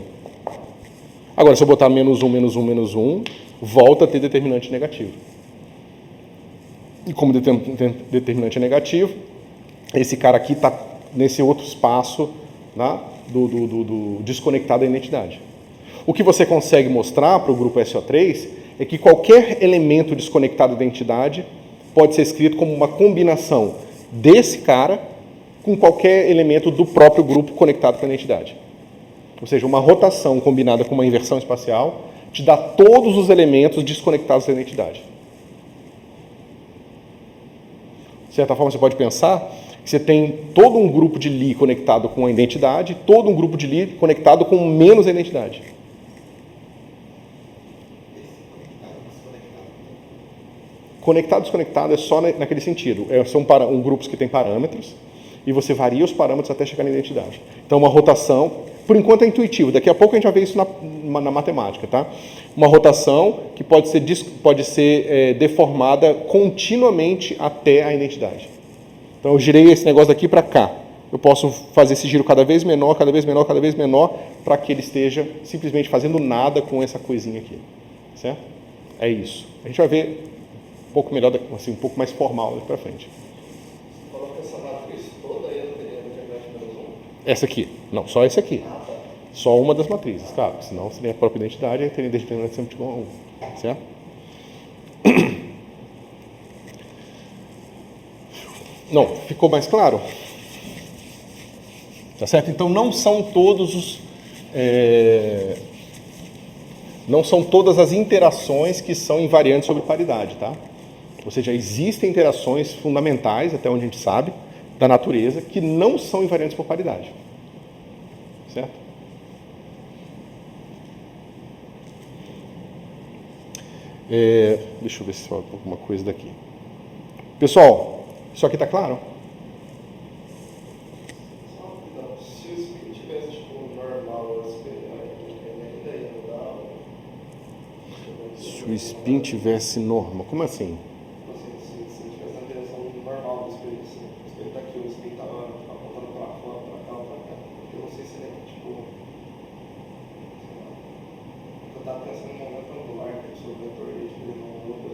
Agora, se eu botar menos 1, volta a ter determinante negativo. E como determinante é negativo, esse cara aqui está nesse outro espaço, né, do desconectado da identidade. O que você consegue mostrar para o grupo SO3 é que qualquer elemento desconectado da identidade pode ser escrito como uma combinação desse cara com qualquer elemento do próprio grupo conectado com a identidade. Ou seja, uma rotação combinada com uma inversão espacial te dá todos os elementos desconectados da identidade. De certa forma, você pode pensar que você tem todo um grupo de Lie conectado com a identidade, todo um grupo de Lie conectado com menos a identidade. Conectado e desconectado é só naquele sentido. São grupos que têm parâmetros e você varia os parâmetros até chegar na identidade. Então, uma rotação, por enquanto é intuitivo, daqui a pouco a gente vai ver isso na matemática, tá? Uma rotação que pode ser deformada continuamente até a identidade. Então, eu girei esse negócio daqui para cá. Eu posso fazer esse giro cada vez menor, para que ele esteja simplesmente fazendo nada com essa coisinha aqui. Certo? É isso. A gente vai ver um pouco melhor, assim, um pouco mais formal daqui para frente. Você falou que essa matriz toda aí não teria determinante menos 1? Essa aqui. Não, só esse aqui. Ah, tá. Só uma das matrizes, claro. Senão seria a própria identidade e teria determinante sempre igual a 1. Certo? Não, ficou mais claro? Tá certo? Então não são todos os... não são todas as interações que são invariantes sobre paridade, tá? Ou seja, existem interações fundamentais, até onde a gente sabe, da natureza, que não são invariantes por paridade. Certo? Deixa eu ver se falta alguma coisa daqui. Pessoal, isso aqui está claro? Só rapidão. Se o spin tivesse tipo normal, ainda ia mudar? Se o spin tivesse norma, como assim? Se tivesse na direção normal do espelho, assim, o espelho tá aqui, o spin tava apontando pra fora, pra cá ou pra cá. Eu não sei se ele é tipo. Sei lá. Eu tava pensando no momento angular, que é o seu vetor aí, tipo, ele não muda.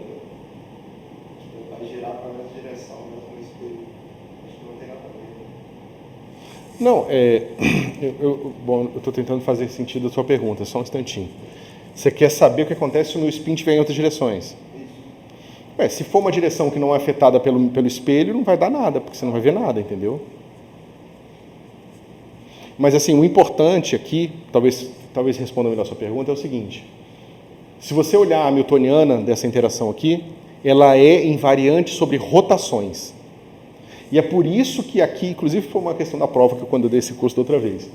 Tipo, ele vai girar pra mesma direção, mesmo no espelho. Acho que não tem nada a ver. Não, bom, eu estou tentando fazer sentido da sua pergunta, só um instantinho. Você quer saber o que acontece se o meu spin estiver em outras direções? Se for uma direção que não é afetada pelo espelho, não vai dar nada, porque você não vai ver nada, entendeu? Mas assim, o importante aqui, talvez responda melhor a sua pergunta, é o seguinte. Se você olhar a hamiltoniana dessa interação aqui, ela é invariante sobre rotações. E é por isso que aqui, inclusive foi uma questão da prova que eu quando eu dei esse curso da outra vez.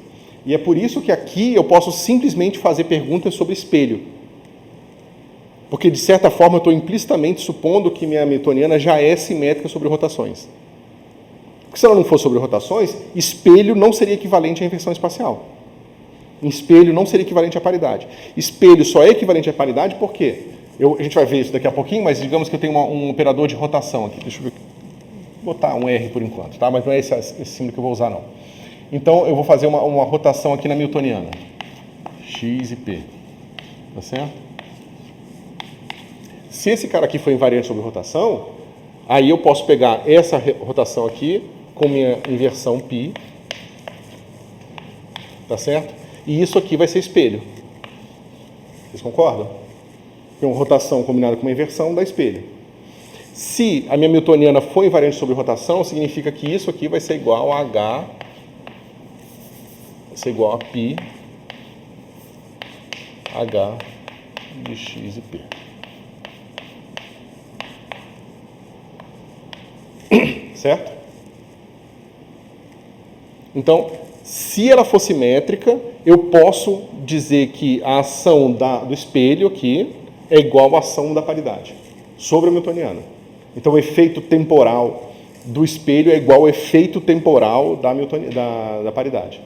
E é por isso que aqui eu posso simplesmente fazer perguntas sobre espelho. Porque, de certa forma, eu estou implicitamente supondo que minha hamiltoniana já é simétrica sobre rotações. Porque se ela não fosse sobre rotações, espelho não seria equivalente à inversão espacial. Espelho não seria equivalente à paridade. Espelho só é equivalente à paridade por quê? A gente vai ver isso daqui a pouquinho, mas digamos que eu tenho um operador de rotação aqui. Deixa eu ver. Vou botar um R por enquanto, tá? Mas não é esse símbolo que eu vou usar, não. Então, eu vou fazer uma rotação aqui na hamiltoniana. X e P. Tá certo? Se esse cara aqui for invariante sobre rotação, aí eu posso pegar essa rotação aqui com minha inversão π. Tá certo? E isso aqui vai ser espelho. Vocês concordam? Porque uma rotação combinada com uma inversão dá espelho. Se a minha hamiltoniana for invariante sobre rotação, significa que isso aqui vai ser igual a H, vai ser igual a π, H de x e p. Certo? Então, se ela for simétrica, eu posso dizer que a ação do espelho aqui é igual à ação da paridade sobre a hamiltoniana. Então, o efeito temporal do espelho é igual ao efeito temporal da paridade.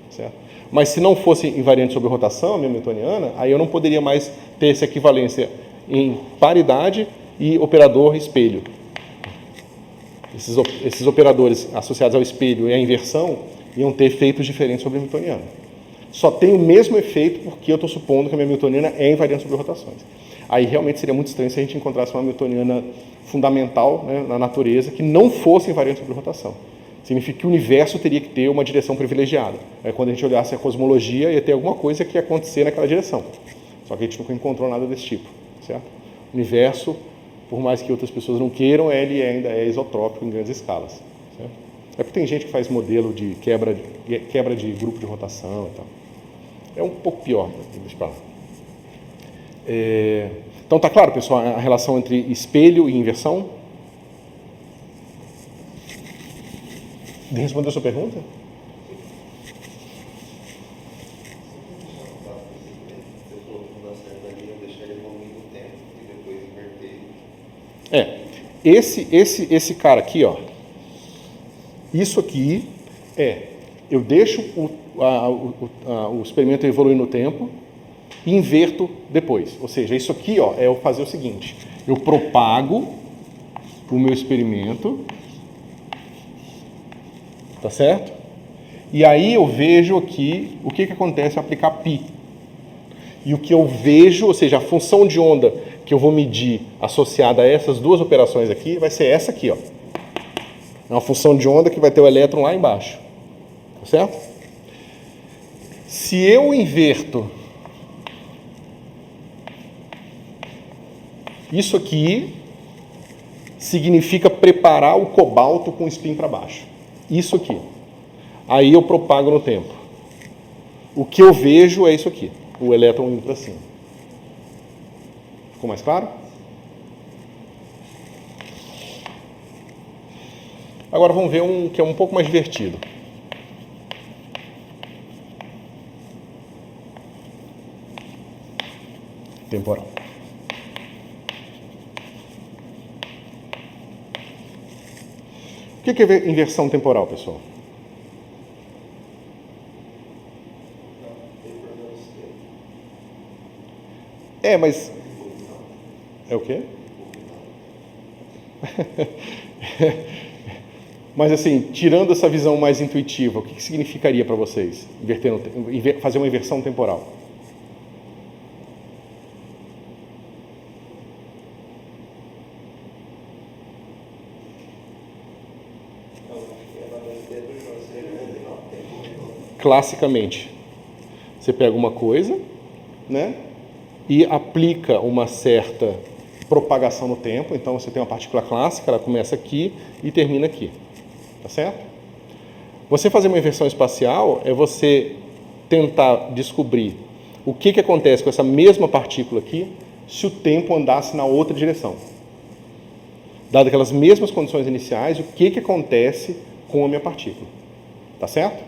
Certo? Mas se não fosse invariante sobre rotação, a minha hamiltoniana, aí eu não poderia mais ter essa equivalência em paridade e operador espelho. Esses operadores associados ao espelho e à inversão iam ter efeitos diferentes sobre a hamiltoniana. Só tem o mesmo efeito porque eu estou supondo que a minha hamiltoniana é invariante sobre rotações. Aí realmente seria muito estranho se a gente encontrasse uma hamiltoniana fundamental, né, na natureza que não fosse invariante sobre rotação. Significa que o universo teria que ter uma direção privilegiada. Aí, quando a gente olhasse a cosmologia, ia ter alguma coisa que ia acontecer naquela direção. Só que a gente nunca encontrou nada desse tipo. Certo? O universo, por mais que outras pessoas não queiram, ele ainda é isotrópico em grandes escalas. Certo? É porque tem gente que faz modelo de quebra de grupo de rotação e tal. É um pouco pior, deixa pra lá. Então, tá claro, pessoal, a relação entre espelho e inversão? Respondeu a sua pergunta? Esse cara aqui, ó, isso aqui eu deixo o experimento evoluir no tempo e inverto depois. Ou seja, isso aqui, ó, é eu fazer o seguinte, eu propago o meu experimento, tá certo? E aí eu vejo aqui o que acontece ao aplicar π. E o que eu vejo, ou seja, a função de onda que eu vou medir associada a essas duas operações aqui vai ser essa aqui, ó. É uma função de onda que vai ter o elétron lá embaixo. Tá certo? Se eu inverto isso aqui, significa preparar o cobalto com o spin para baixo. Isso aqui. Aí eu propago no tempo. O que eu vejo é isso aqui, o elétron indo para cima. Ficou mais claro? Agora vamos ver um que é um pouco mais divertido. Temporal. O que é inversão temporal, pessoal? Mas... É o quê? Mas assim, tirando essa visão mais intuitiva, o que significaria para vocês fazer uma inversão temporal? Classicamente, você pega uma coisa, né, e aplica uma certa propagação no tempo. Então você tem uma partícula clássica, ela começa aqui e termina aqui, tá certo? Você fazer uma inversão espacial é você tentar descobrir o que acontece com essa mesma partícula aqui se o tempo andasse na outra direção. Dadas aquelas mesmas condições iniciais, o que acontece com a minha partícula, tá certo?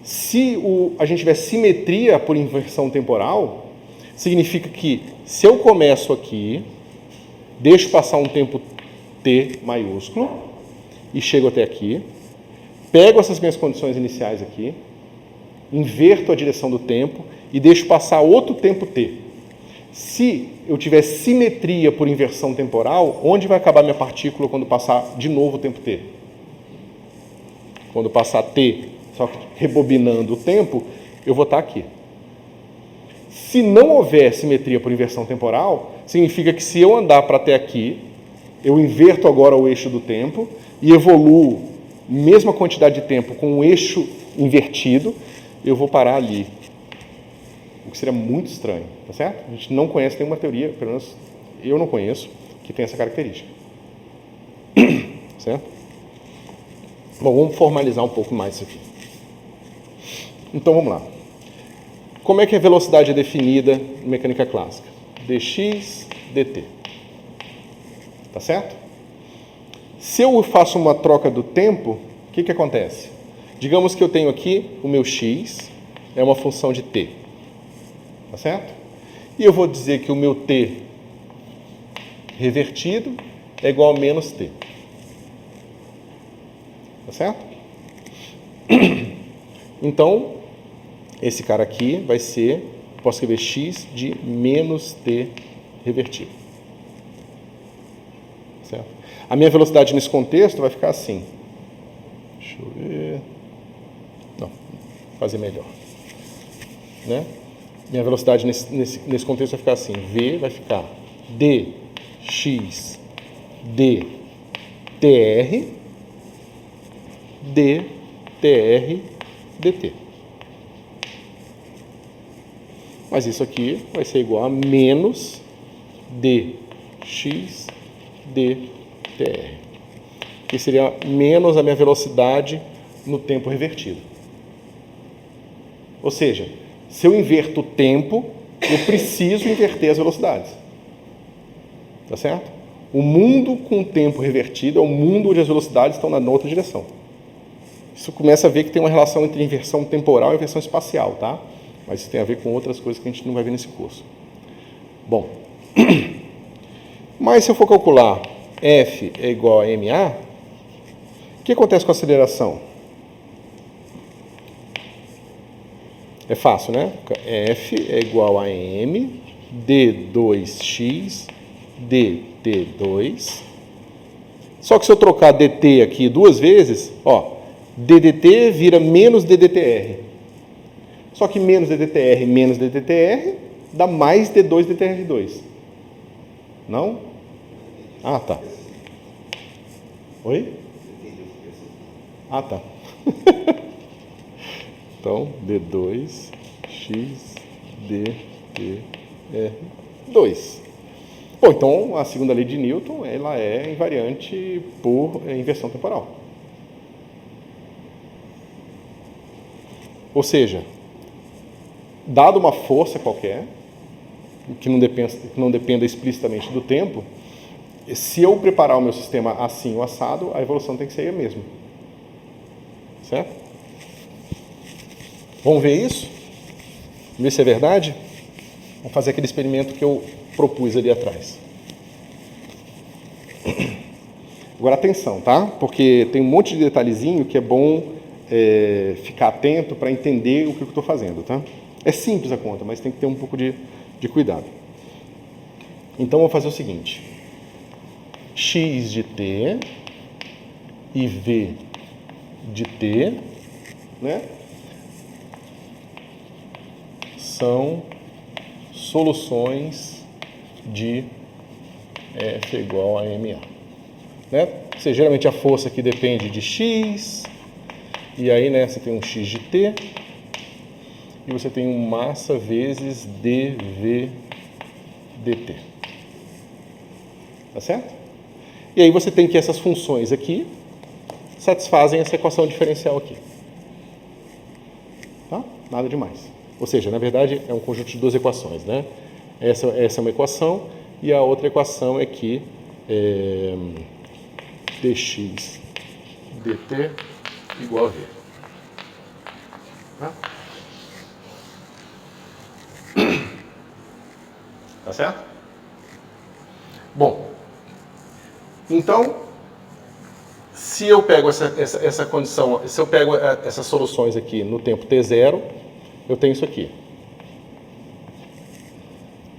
Se a gente tiver simetria por inversão temporal, significa que se eu começo aqui, deixo passar um tempo t maiúsculo e chego até aqui, pego essas minhas condições iniciais aqui, inverto a direção do tempo e deixo passar outro tempo t. Se eu tiver simetria por inversão temporal, onde vai acabar minha partícula quando passar de novo o tempo t? Quando passar t, só que rebobinando o tempo, eu vou estar aqui. Se não houver simetria por inversão temporal, significa que se eu andar para até aqui, eu inverto agora o eixo do tempo e evoluo mesma quantidade de tempo com o eixo invertido, eu vou parar ali. O que seria muito estranho, tá certo? A gente não conhece nenhuma teoria, pelo menos eu não conheço, que tem essa característica. Certo? Bom, vamos formalizar um pouco mais isso aqui. Então vamos lá. Como é que a velocidade é definida em mecânica clássica? dx, dt. Tá certo? Se eu faço uma troca do tempo, o que acontece? Digamos que eu tenho aqui o meu x, é uma função de t. Tá certo? E eu vou dizer que o meu t revertido é igual a menos t. Tá certo? Então, esse cara aqui vai ser, posso escrever x de menos t revertido. Certo? A minha velocidade nesse contexto vai ficar assim. Deixa eu ver. Não, vou fazer melhor. Né? Minha velocidade nesse contexto vai ficar assim. V vai ficar dx dtr dtr dt. Mas isso aqui vai ser igual a menos dx dtr, que seria menos a minha velocidade no tempo revertido. Ou seja, se eu inverto o tempo, eu preciso inverter as velocidades. Tá certo? O mundo com o tempo revertido é o mundo onde as velocidades estão na outra direção. Isso começa a ver que tem uma relação entre inversão temporal e inversão espacial, tá? Mas isso tem a ver com outras coisas que a gente não vai ver nesse curso. Bom, mas se eu for calcular F é igual a ma, o que acontece com a aceleração? É fácil, né? F é igual a m d2x dt2. Só que se eu trocar dt aqui duas vezes, ó, ddt vira menos ddtr. Só que menos ddtr dá mais d2 dtr2. Não? Ah, tá. Oi? Ah, tá. Então, D2, X, D, T, R, 2. Bom, então a segunda lei de Newton, ela é invariante por inversão temporal. Ou seja, dado uma força qualquer, que não dependa explicitamente do tempo, se eu preparar o meu sistema assim ou assado, a evolução tem que ser a mesma. Certo? Vamos ver isso? Vamos ver se é verdade? Vamos fazer aquele experimento que eu propus ali atrás. Agora atenção, tá? Porque tem um monte de detalhezinho que é bom ficar atento para entender o que eu estou fazendo, tá? É simples a conta, mas tem que ter um pouco de cuidado. Então, vou fazer o seguinte. X de t e V de t, né, são soluções de F igual a MA. Né? Ou seja, geralmente a força aqui depende de X, e aí, né, você tem um X de t, e você tem um massa vezes dV dt. Tá certo? E aí você tem que essas funções aqui satisfazem essa equação diferencial aqui. Tá? Nada demais. Ou seja, na verdade, é um conjunto de duas equações, né? Essa é uma equação, e a outra equação é que dx dt igual a v. Tá? Tá certo? Bom, então, se eu pego essa condição, se eu pego essas soluções aqui no tempo t0, eu tenho isso aqui.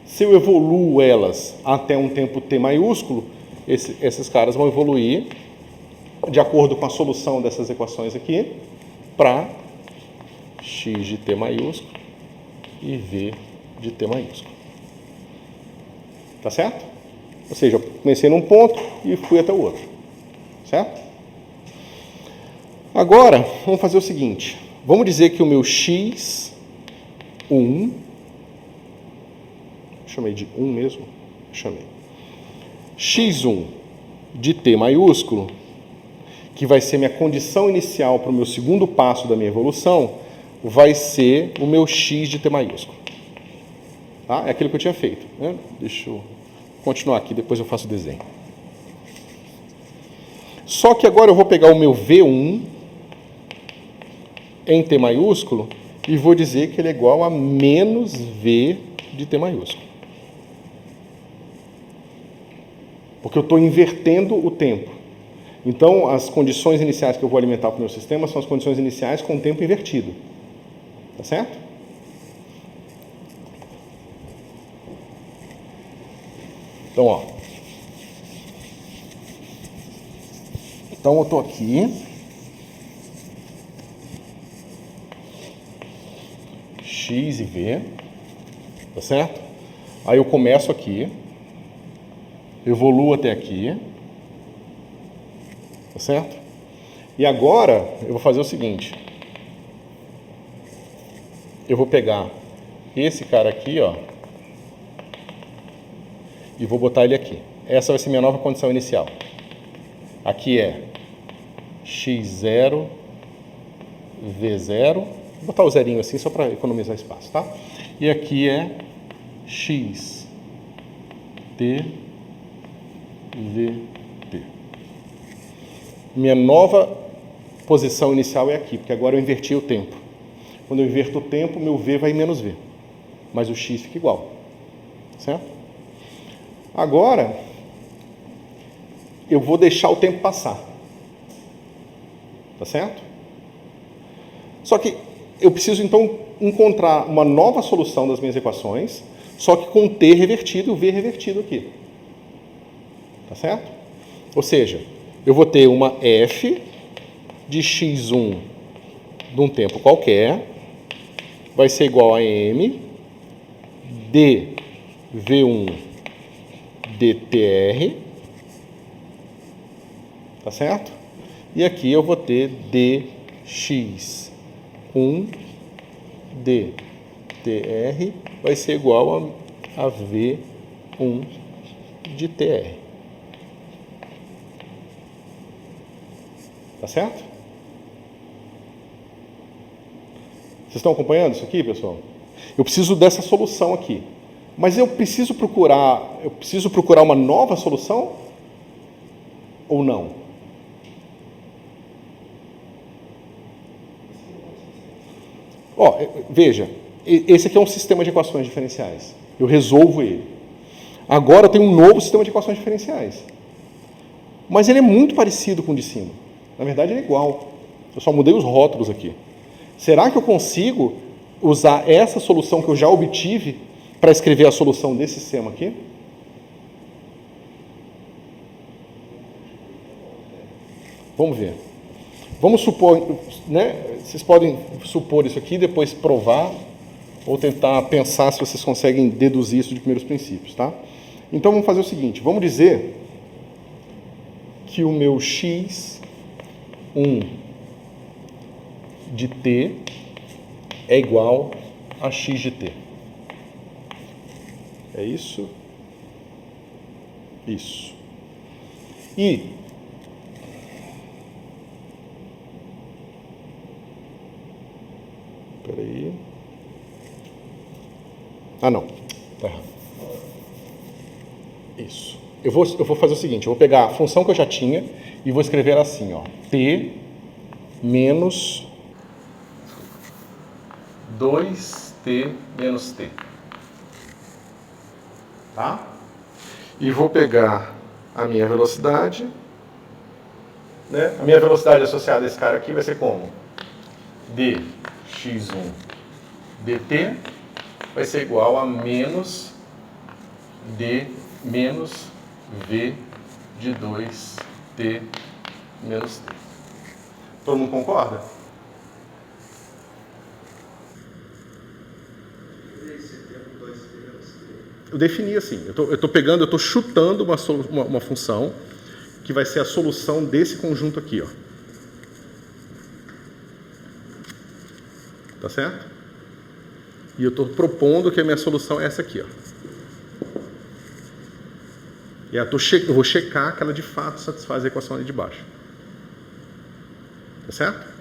Se eu evoluo elas até um tempo t maiúsculo, esses caras vão evoluir de acordo com a solução dessas equações aqui para x de t maiúsculo e v de t maiúsculo. Tá certo? Ou seja, eu comecei num ponto e fui até o outro. Certo? Agora, vamos fazer o seguinte. Vamos dizer que o meu x1, chamei de 1 mesmo? Chamei. x1 de t maiúsculo, que vai ser minha condição inicial para o meu segundo passo da minha evolução, vai ser o meu x de t maiúsculo. Tá? É aquilo que eu tinha feito. Né? Deixa eu continuar aqui, depois eu faço o desenho. Só que agora eu vou pegar o meu V1 em t maiúsculo e vou dizer que ele é igual a menos V de t maiúsculo. Porque eu estou invertendo o tempo. Então, as condições iniciais que eu vou alimentar para o meu sistema são as condições iniciais com o tempo invertido. Tá certo? Então, ó. Então, eu estou aqui. X e V. Tá certo? Aí eu começo aqui. Evoluo até aqui. Tá certo? E agora, eu vou fazer o seguinte. Eu vou pegar esse cara aqui, ó. E vou botar ele aqui. Essa vai ser minha nova condição inicial. Aqui é x0, v0. Vou botar o zerinho assim só para economizar espaço, tá? E aqui é x, t, v, t. Minha nova posição inicial é aqui, porque agora eu inverti o tempo. Quando eu inverto o tempo, meu v vai em menos v. Mas o x fica igual. Certo? Agora, eu vou deixar o tempo passar. Tá certo? Só que eu preciso, então, encontrar uma nova solução das minhas equações, só que com t revertido e o v revertido aqui. Tá certo? Ou seja, eu vou ter uma f de x1 de um tempo qualquer, vai ser igual a m d v1 dtr, tá certo? E aqui eu vou ter dx1 dtr vai ser igual a v1 de tr. Tá certo? Vocês estão acompanhando isso aqui, pessoal? Eu preciso dessa solução aqui. Mas eu preciso procurar uma nova solução ou não? Ó, veja, esse aqui é um sistema de equações diferenciais. Eu resolvo ele. Agora eu tenho um novo sistema de equações diferenciais. Mas ele é muito parecido com o de cima. Na verdade, ele é igual. Eu só mudei os rótulos aqui. Será que eu consigo usar essa solução que eu já obtive para escrever a solução desse sistema aqui? Vamos ver. Vamos supor, né? Vocês podem supor isso aqui, depois provar, ou tentar pensar se vocês conseguem deduzir isso de primeiros princípios, tá? Então vamos fazer o seguinte, vamos dizer que o meu x1 de t é igual a x de t. É isso? Isso. E peraí. Ah, não. Tá errado. Isso. Eu vou fazer o seguinte, eu vou pegar a função que eu já tinha e vou escrever assim, ó. T menos 2t menos t. Tá? E vou pegar a minha velocidade, né? A minha velocidade associada a esse cara aqui vai ser como? dx1 dt vai ser igual a menos d menos v de 2t menos t. Todo mundo concorda? Eu defini assim, eu estou chutando uma função que vai ser a solução desse conjunto aqui, ó. Tá certo? E eu estou propondo que a minha solução é essa aqui, ó. E eu vou checar que ela de fato satisfaz a equação ali de baixo. Tá certo?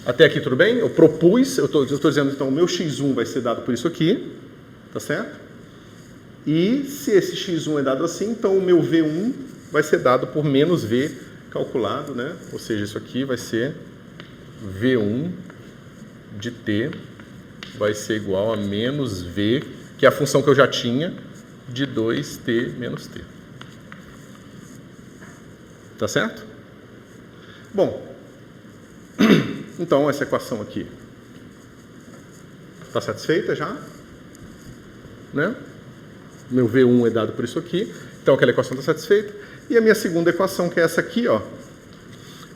Até aqui tudo bem? Eu propus, eu estou dizendo, então, o meu x1 vai ser dado por isso aqui, tá certo? E se esse x1 é dado assim, então o meu v1 vai ser dado por menos v calculado, né? Ou seja, isso aqui vai ser v1 de t vai ser igual a menos v, que é a função que eu já tinha, de 2t menos t. Tá certo? Bom, então essa equação aqui está satisfeita já, né? Meu v1 é dado por isso aqui, então aquela equação está satisfeita. E a minha segunda equação, que é essa aqui, ó,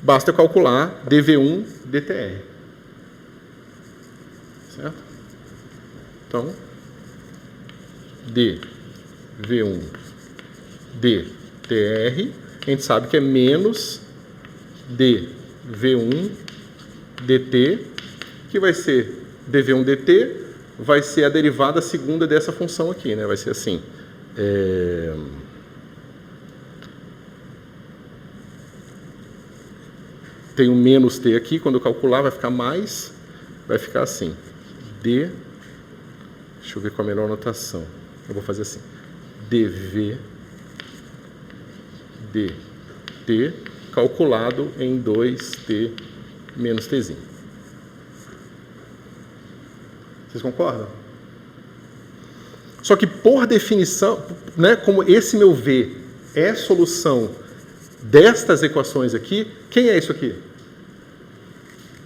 basta eu calcular dv1 dtr. Certo? Então, dv1 dtr, a gente sabe que é menos dv1 dt, que vai ser dv1 dt, vai ser a derivada segunda dessa função aqui, né? Vai ser assim, tem um menos t aqui, quando eu calcular vai ficar mais, vai ficar assim, deixa eu ver qual a melhor notação, eu vou fazer assim, dv dt calculado em 2t menos tzinho. Vocês concordam? Só que por definição, né, como esse meu v é solução destas equações aqui, quem é isso aqui?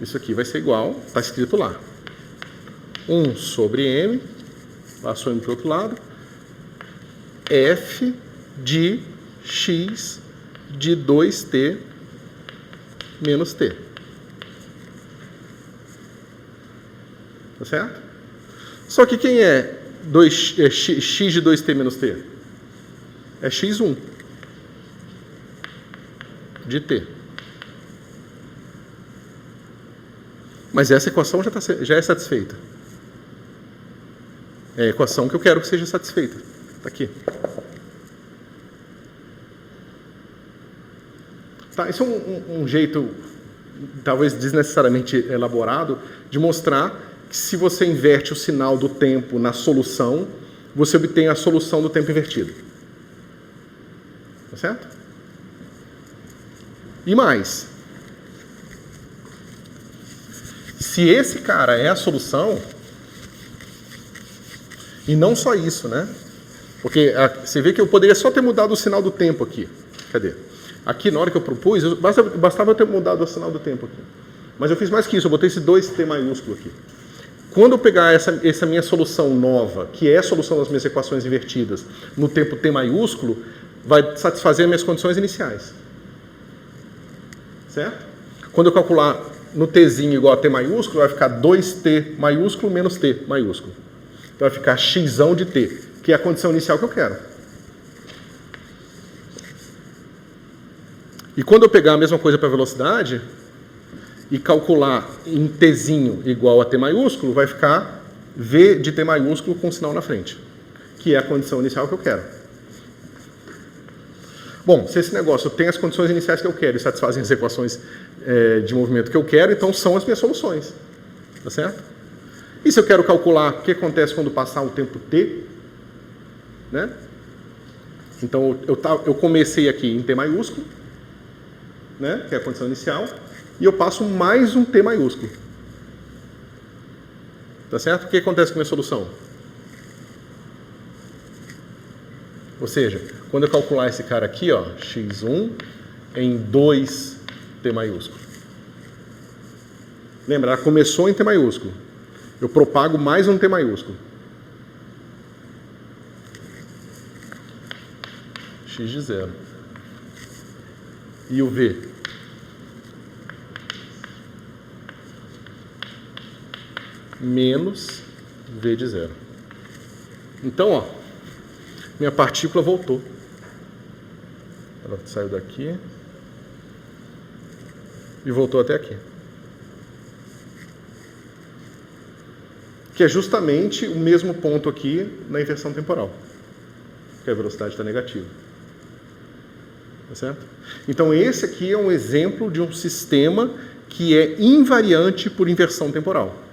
Isso aqui vai ser igual, está escrito lá, 1 sobre m, passou m para o outro lado, f de x de 2t menos t. Tá certo? Só que quem é x de 2t menos t? É x1 de t. Mas essa equação já é satisfeita. É a equação que eu quero que seja satisfeita. Está aqui. Tá, isso é um jeito, talvez desnecessariamente elaborado, de mostrar que se você inverte o sinal do tempo na solução, você obtém a solução do tempo invertido. Tá certo? E mais, se esse cara é a solução, e não só isso, né? Porque você vê que eu poderia só ter mudado o sinal do tempo aqui. Cadê? Aqui, na hora que eu propus, bastava eu ter mudado o sinal do tempo aqui. Mas eu fiz mais que isso, eu botei esse 2t maiúsculo aqui. Quando eu pegar essa minha solução nova, que é a solução das minhas equações invertidas, no tempo t maiúsculo, vai satisfazer as minhas condições iniciais. Certo? Quando eu calcular no tzinho igual a t maiúsculo, vai ficar 2t maiúsculo menos t maiúsculo. Então vai ficar xão de t, que é a condição inicial que eu quero. E quando eu pegar a mesma coisa para a velocidade e calcular em tzinho igual a t maiúsculo, vai ficar v de t maiúsculo com sinal na frente, que é a condição inicial que eu quero. Bom, se esse negócio tem as condições iniciais que eu quero e satisfazem as equações de movimento que eu quero, então são as minhas soluções. Tá certo? E se eu quero calcular o que acontece quando passar o tempo t, né? Então eu comecei aqui em t maiúsculo, né, que é a condição inicial, e eu passo mais um t maiúsculo. Tá certo? O que acontece com a minha solução? Ou seja, quando eu calcular esse cara aqui, ó, x1 em 2t maiúsculo. Lembra, ela começou em t maiúsculo. Eu propago mais um t maiúsculo. X de 0. E o v? Menos v de 0. Então, ó, minha partícula voltou. Ela saiu daqui e voltou até aqui. Que é justamente o mesmo ponto aqui na inversão temporal. Que a velocidade está negativa. Tá certo? Então, esse aqui é um exemplo de um sistema que é invariante por inversão temporal.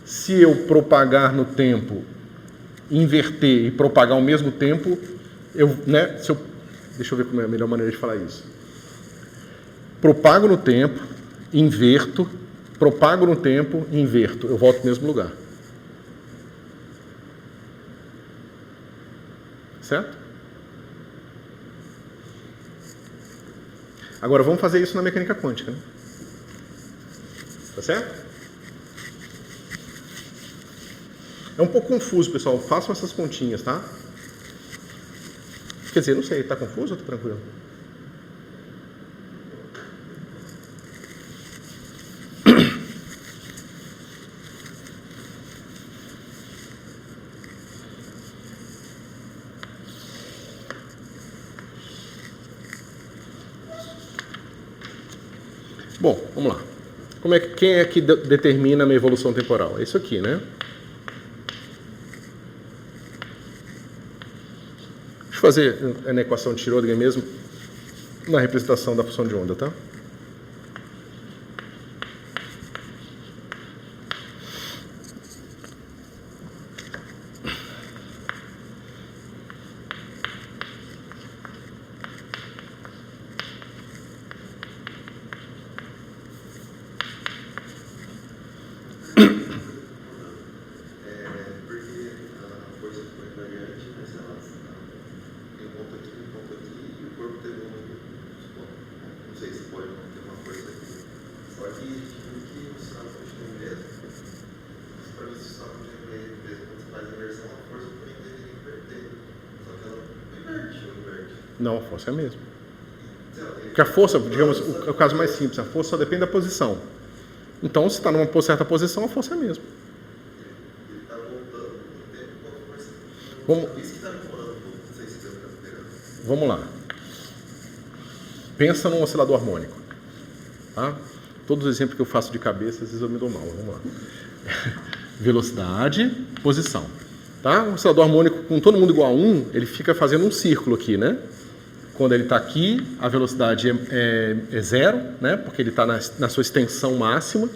Se eu propagar no tempo, inverter e propagar ao mesmo tempo, deixa eu ver como é a melhor maneira de falar isso. Propago no tempo, inverto, propago no tempo, inverto. Eu volto para o mesmo lugar. Certo? Agora, vamos fazer isso na mecânica quântica, né? Tá certo? É um pouco confuso, pessoal. Façam essas continhas, tá? Quer dizer, não sei, tá confuso ou tá tranquilo? Bom, vamos lá. Quem é que determina a minha evolução temporal? É isso aqui, né? Deixa eu fazer na equação de Schrödinger mesmo, na representação da função de onda, tá? Não, a força é a mesma. Porque a força, digamos, o caso mais simples, a força só depende da posição. Então, se está numa certa posição, a força é a mesma. Ele está voltando no tempo Vamos lá. Pensa num oscilador harmônico. Tá? Todos os exemplos que eu faço de cabeça, às vezes eu me dou mal. Vamos lá. Velocidade, posição. Tá? Um oscilador harmônico com todo mundo igual a 1, ele fica fazendo um círculo aqui, né? Quando ele está aqui, a velocidade é 0, né? Porque ele está na sua extensão máxima.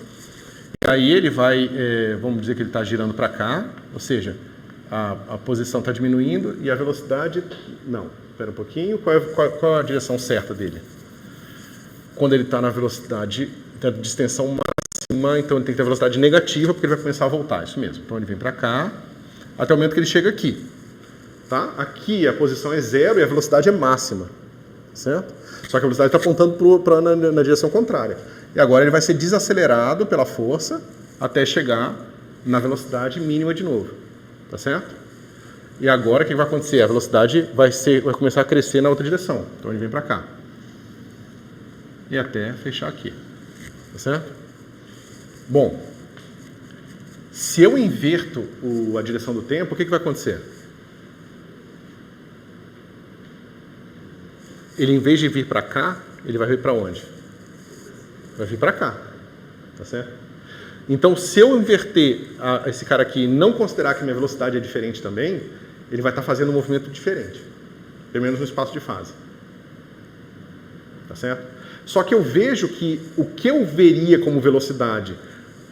E aí ele vai, vamos dizer que ele está girando para cá, ou seja, a posição está diminuindo e a velocidade... Não, espera um pouquinho. Qual é a direção certa dele? Quando ele está na velocidade de extensão máxima, então ele tem que ter velocidade negativa, porque ele vai começar a voltar, isso mesmo. Então ele vem para cá, até o momento que ele chega aqui. Tá? Aqui a posição é 0 e a velocidade é máxima, certo? Só que a velocidade está apontando na direção contrária. E agora ele vai ser desacelerado pela força até chegar na velocidade mínima de novo, tá certo? E agora o que vai acontecer? A velocidade vai começar a crescer na outra direção. Então ele vem para cá. E até fechar aqui, tá certo? Bom, se eu inverto a direção do tempo, o que vai acontecer? Ele, em vez de vir para cá, ele vai vir para onde? Vai vir para cá, tá certo? Então, se eu inverter esse cara aqui e não considerar que minha velocidade é diferente também, ele vai estar fazendo um movimento diferente, pelo menos no espaço de fase. Tá certo? Só que eu vejo que o que eu veria como velocidade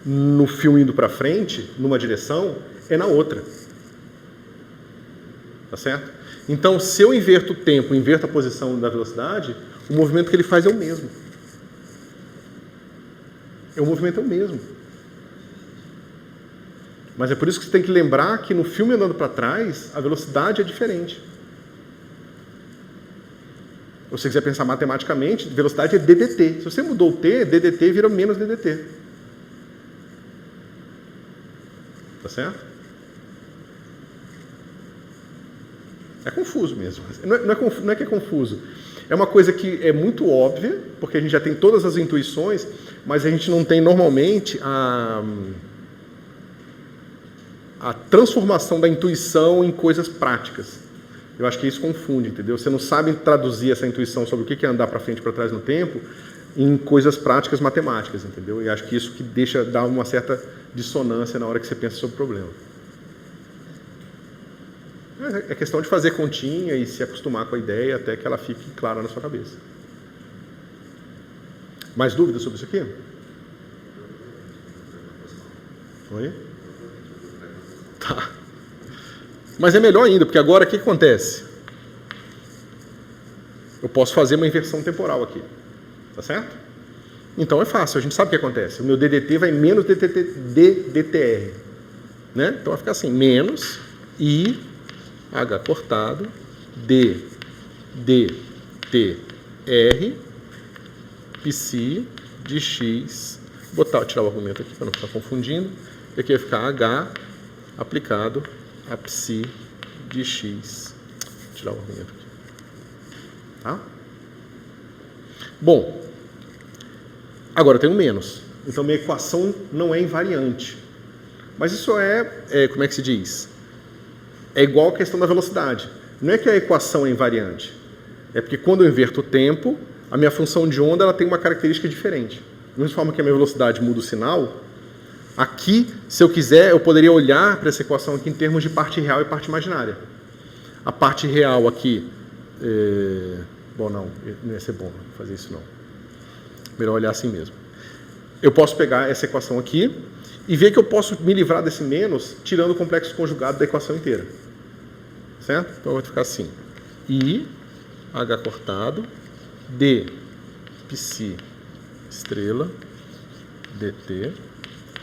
no fio indo para frente, numa direção, é na outra. Tá certo? Então, se eu inverto o tempo, inverto a posição da velocidade, o movimento que ele faz é o mesmo. O movimento é o mesmo. Mas é por isso que você tem que lembrar que no filme andando para trás, a velocidade é diferente. Se você quiser pensar matematicamente, velocidade é DDT. Se você mudou o T, DDT vira menos DDT. Tá certo? É confuso mesmo. Não é que é confuso. É uma coisa que é muito óbvia, porque a gente já tem todas as intuições, mas a gente não tem normalmente a transformação da intuição em coisas práticas. Eu acho que isso confunde, entendeu? Você não sabe traduzir essa intuição sobre o que é andar para frente e para trás no tempo em coisas práticas matemáticas, entendeu? E acho que isso que dá uma certa dissonância na hora que você pensa sobre o problema. É questão de fazer continha e se acostumar com a ideia até que ela fique clara na sua cabeça. Mais dúvidas sobre isso aqui? Oi? Tá. Mas é melhor ainda, porque agora o que acontece? Eu posso fazer uma inversão temporal aqui. Tá certo? Então é fácil, a gente sabe o que acontece. O meu DDT vai menos DTR. Né? Então vai ficar assim, menos I, H cortado, D, T, R, psi de X. Vou tirar o argumento aqui para não ficar confundindo. E aqui vai ficar H aplicado a psi de X. Vou tirar o argumento aqui. Tá? Bom, agora eu tenho menos. Então minha equação não é invariante. Mas isso como é que se diz? É igual a questão da velocidade. Não é que a equação é invariante. É porque quando eu inverto o tempo, a minha função de onda ela tem uma característica diferente. Da mesma forma que a minha velocidade muda o sinal, aqui, se eu quiser, eu poderia olhar para essa equação aqui em termos de parte real e parte imaginária. A parte real aqui... Bom, não ia ser bom fazer isso não. Melhor olhar assim mesmo. Eu posso pegar essa equação aqui e ver que eu posso me livrar desse menos tirando o complexo conjugado da equação inteira. Certo? Então vai ficar assim. I, H cortado, D, psi, estrela, DT,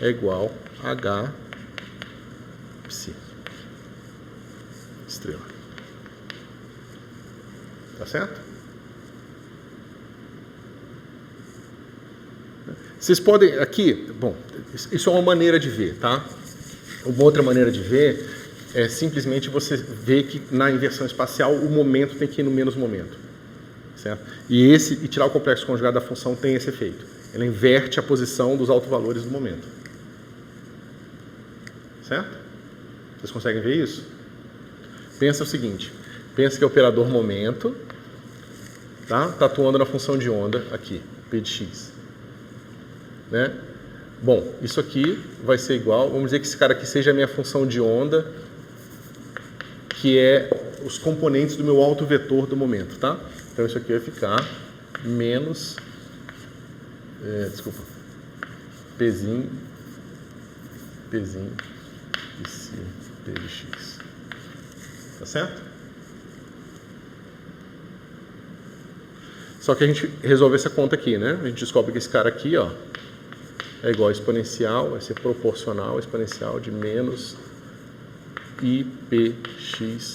é igual a H, psi, estrela. Tá certo? Vocês podem, aqui, bom, isso é uma maneira de ver, tá? Uma outra maneira de ver é simplesmente você ver que na inversão espacial o momento tem que ir no menos momento, certo? E tirar o complexo conjugado da função tem esse efeito. Ela inverte a posição dos autovalores do momento. Certo? Vocês conseguem ver isso? Pensa o seguinte, pensa que é o operador momento, tá? Tá atuando na função de onda aqui, P de x. Né? Bom, isso aqui vai ser igual, vamos dizer que esse cara aqui seja a minha função de onda, que é os componentes do meu autovetor do momento, tá? Então isso aqui vai ficar menos, Pzinho, e C, P de x. Tá certo? Só que a gente resolve essa conta aqui, né? A gente descobre que esse cara aqui, ó, é igual a exponencial, vai ser proporcional a exponencial de menos IPx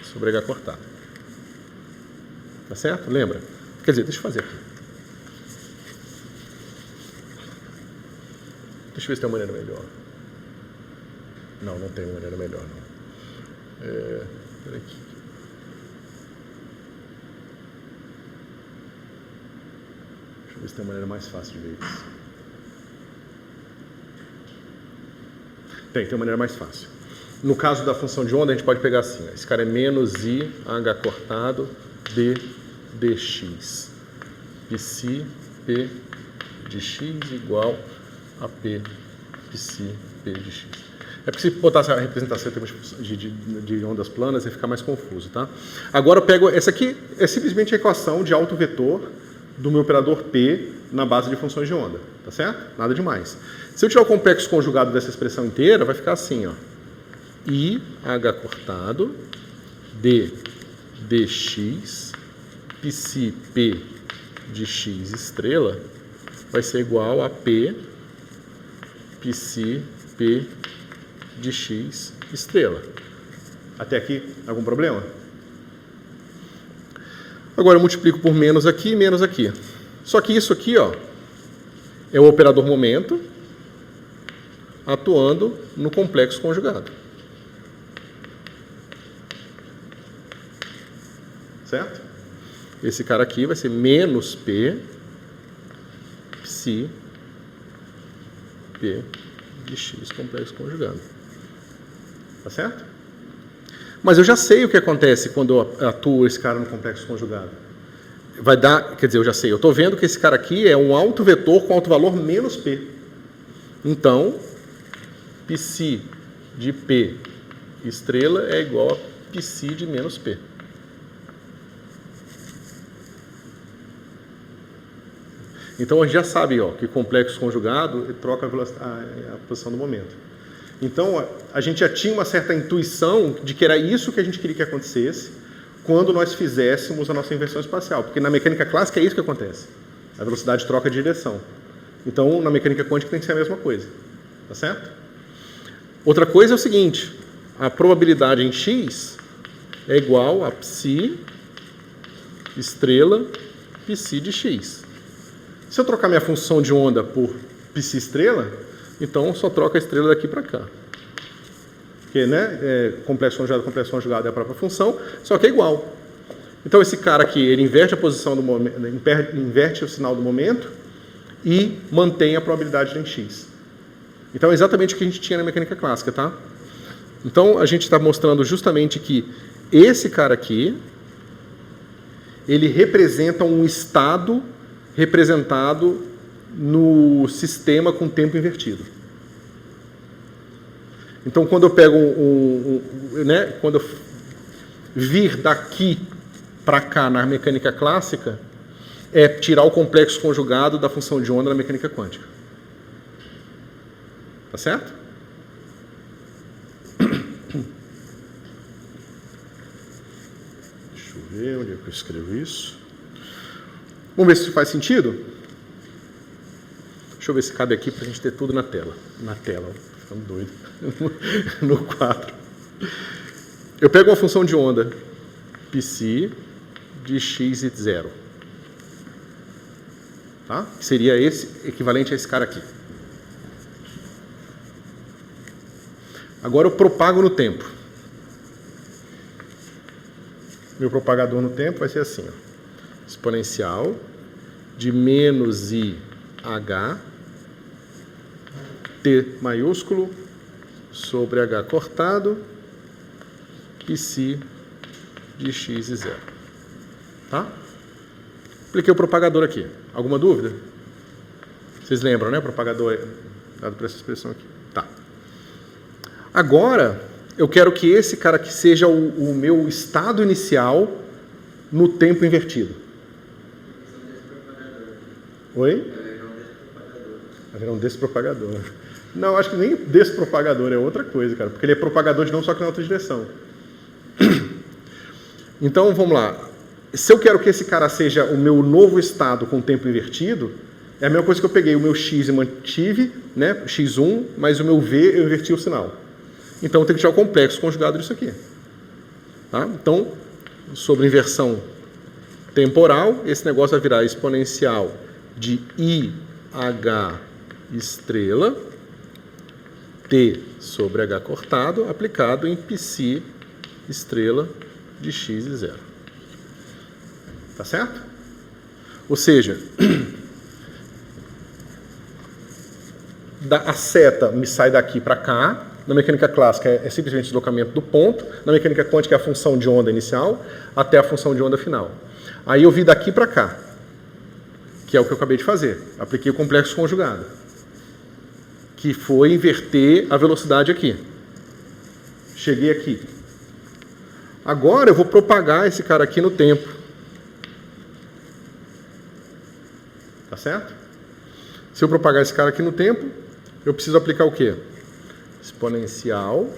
sobre H cortado. Tá certo? Lembra? Quer dizer, deixa eu fazer aqui. Deixa eu ver se tem uma maneira melhor. Não, não tem uma maneira melhor, não. Peraí aqui. Deixa eu ver se tem uma maneira mais fácil de ver isso. Tem uma maneira mais fácil. No caso da função de onda, a gente pode pegar assim, ó, esse cara é menos I, H cortado, D, dx. Psi, P de x igual a P, Psi, P de x. É porque se botasse a representação em termos de ondas planas, ia ficar mais confuso, tá? Agora eu pego, essa aqui é simplesmente a equação de autovetor do meu operador P na base de funções de onda, tá certo? Nada demais. Se eu tirar o complexo conjugado dessa expressão inteira, vai ficar assim, ó. I, H cortado, D, dx, Psi, P de x estrela, vai ser igual a P, Psi, P de x estrela. Até aqui, algum problema? Agora eu multiplico por menos aqui e menos aqui. Só que isso aqui, ó, é o operador momento atuando no complexo conjugado. Certo? Esse cara aqui vai ser menos P, Psi, P de x complexo conjugado. Tá certo? Mas eu já sei o que acontece quando eu atuo esse cara no complexo conjugado. Vai dar, quer dizer, eu já sei, eu estou vendo que esse cara aqui é um autovetor com autovalor menos P. Então, Psi de P estrela é igual a Psi de menos P. Então a gente já sabe, ó, que complexo conjugado troca a posição do momento. Então a gente já tinha uma certa intuição de que era isso que a gente queria que acontecesse quando nós fizéssemos a nossa inversão espacial, porque na mecânica clássica é isso que acontece. A velocidade troca de direção. Então na mecânica quântica tem que ser a mesma coisa. Tá certo? Outra coisa é o seguinte, a probabilidade em x é igual a Psi estrela Psi de x. Se eu trocar minha função de onda por Psi estrela, então só troca a estrela daqui para cá. Porque, né, complexo conjugado é a própria função, só que é igual. Então esse cara aqui, ele inverte a posição do momento, inverte o sinal do momento e mantém a probabilidade em x. Então é exatamente o que a gente tinha na mecânica clássica, tá? Então a gente está mostrando justamente que esse cara aqui, ele representa um estado representado no sistema com tempo invertido. Então, quando eu pego né, quando eu vir daqui para cá na mecânica clássica, é tirar o complexo conjugado da função de onda na mecânica quântica. Tá certo? Deixa eu ver onde é que eu escrevo isso. Vamos ver se isso faz sentido? Deixa eu ver se cabe aqui para a gente ter tudo na tela. Na tela, tô ficando doido. No quadro. Eu pego uma função de onda Psi de x e 0. Tá? Que seria esse, equivalente a esse cara aqui. Agora eu propago no tempo. Meu propagador no tempo vai ser assim, ó. Exponencial de menos IH T maiúsculo sobre H cortado psi de x e 0. Tá? Apliquei o propagador aqui. Alguma dúvida? Vocês lembram, né? O propagador dado por essa expressão aqui. Tá. Agora, eu quero que esse cara aqui seja o meu estado inicial no tempo invertido. Oi? Vai virar um despropagador. Não, acho que nem despropagador, é outra coisa, cara. Porque ele é propagador de não só que na outra direção. Então, vamos lá. Se eu quero que esse cara seja o meu novo estado com o tempo invertido, é a mesma coisa que eu peguei o meu x e mantive, né, x1, mas o meu v eu inverti o sinal. Então, eu tenho que tirar o complexo conjugado disso aqui. Tá? Então, sobre inversão temporal, esse negócio vai virar exponencial de IH estrela t sobre h cortado, aplicado em psi estrela de x e 0. Tá certo? Ou seja, a seta me sai daqui para cá. Na mecânica clássica é simplesmente o deslocamento do ponto. Na mecânica quântica é a função de onda inicial até a função de onda final. Aí eu vi daqui para cá, que é o que eu acabei de fazer. Apliquei o complexo conjugado, que foi inverter a velocidade aqui. Cheguei aqui. Agora eu vou propagar esse cara aqui no tempo. Tá certo? Se eu propagar esse cara aqui no tempo, eu preciso aplicar o quê? Exponencial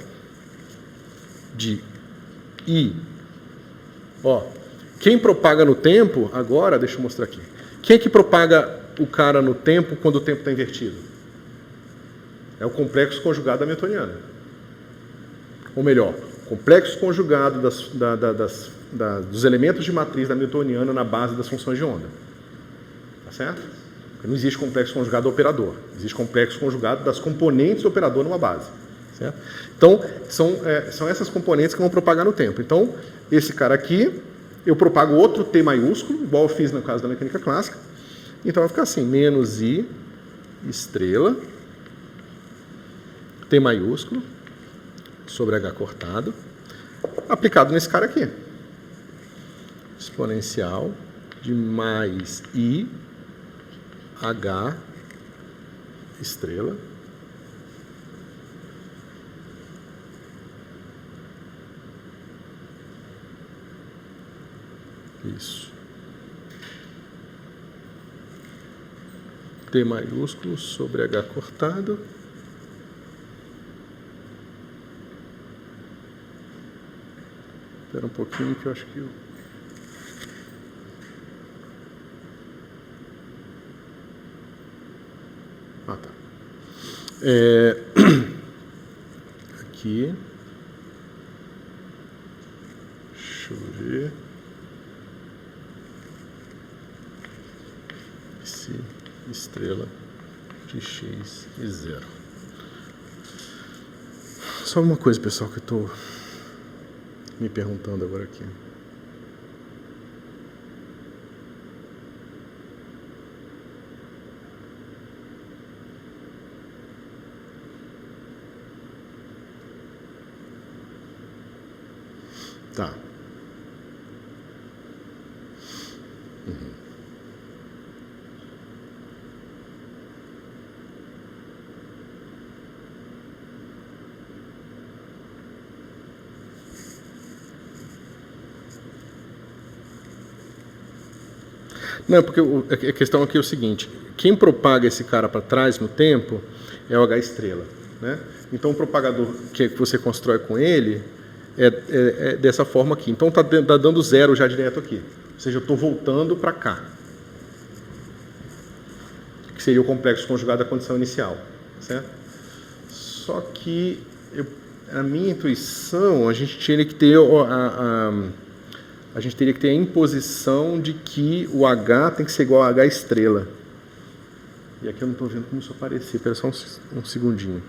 de I. Ó, quem propaga no tempo, agora, deixa eu mostrar aqui. Quem é que propaga o cara no tempo quando o tempo está invertido? É o complexo conjugado hamiltoniano. Ou melhor, complexo conjugado dos elementos de matriz da hamiltoniana na base das funções de onda. Tá certo? Porque não existe complexo conjugado do operador. Existe complexo conjugado das componentes do operador numa base. Certo? Então, são essas componentes que vão propagar no tempo. Então, esse cara aqui, eu propago outro T maiúsculo, igual eu fiz no caso da mecânica clássica. Então, vai ficar assim, menos I estrela, T maiúsculo, sobre H cortado, aplicado nesse cara aqui. Exponencial de mais I H estrela isso T maiúsculo sobre H cortado espera um pouquinho que eu acho que tá. Aqui. Deixa eu ver. Esse estrela de x e 0. Só uma coisa, pessoal, que eu estou me perguntando agora aqui. Tá. Não, porque a questão aqui é o seguinte, quem propaga esse cara para trás no tempo é o H estrela, né? Então o propagador que você constrói com ele é dessa forma aqui. Então tá dando zero já direto aqui. Ou seja, eu estou voltando para cá. Que seria o complexo conjugado da condição inicial. Certo? Só que, a minha intuição, a gente teria que ter a imposição de que o H tem que ser igual a H estrela. E aqui eu não estou vendo como isso aparecer. Espera só um segundinho.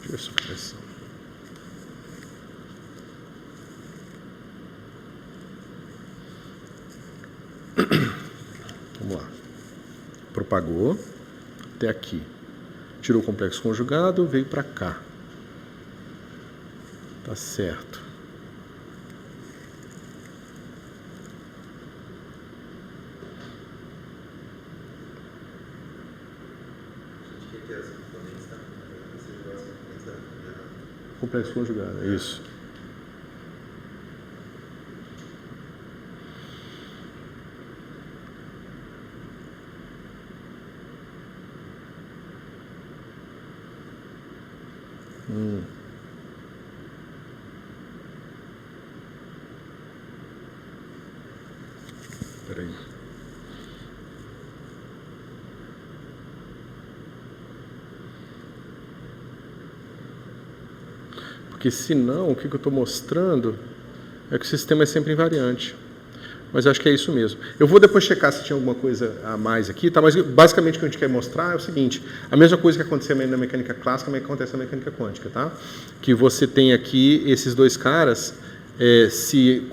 Deixa eu ver se aparece. Vamos lá. Propagou até aqui. Tirou o complexo conjugado, veio para cá. Tá certo. Complexo conjugado, isso. Peraí. Porque senão, o que eu estou mostrando é que o sistema é sempre invariante. Mas eu acho que é isso mesmo. Eu vou depois checar se tinha alguma coisa a mais aqui, tá? Mas basicamente o que a gente quer mostrar é o seguinte: a mesma coisa que aconteceu na mecânica clássica, mas acontece na mecânica quântica, tá? Que você tem aqui esses dois caras se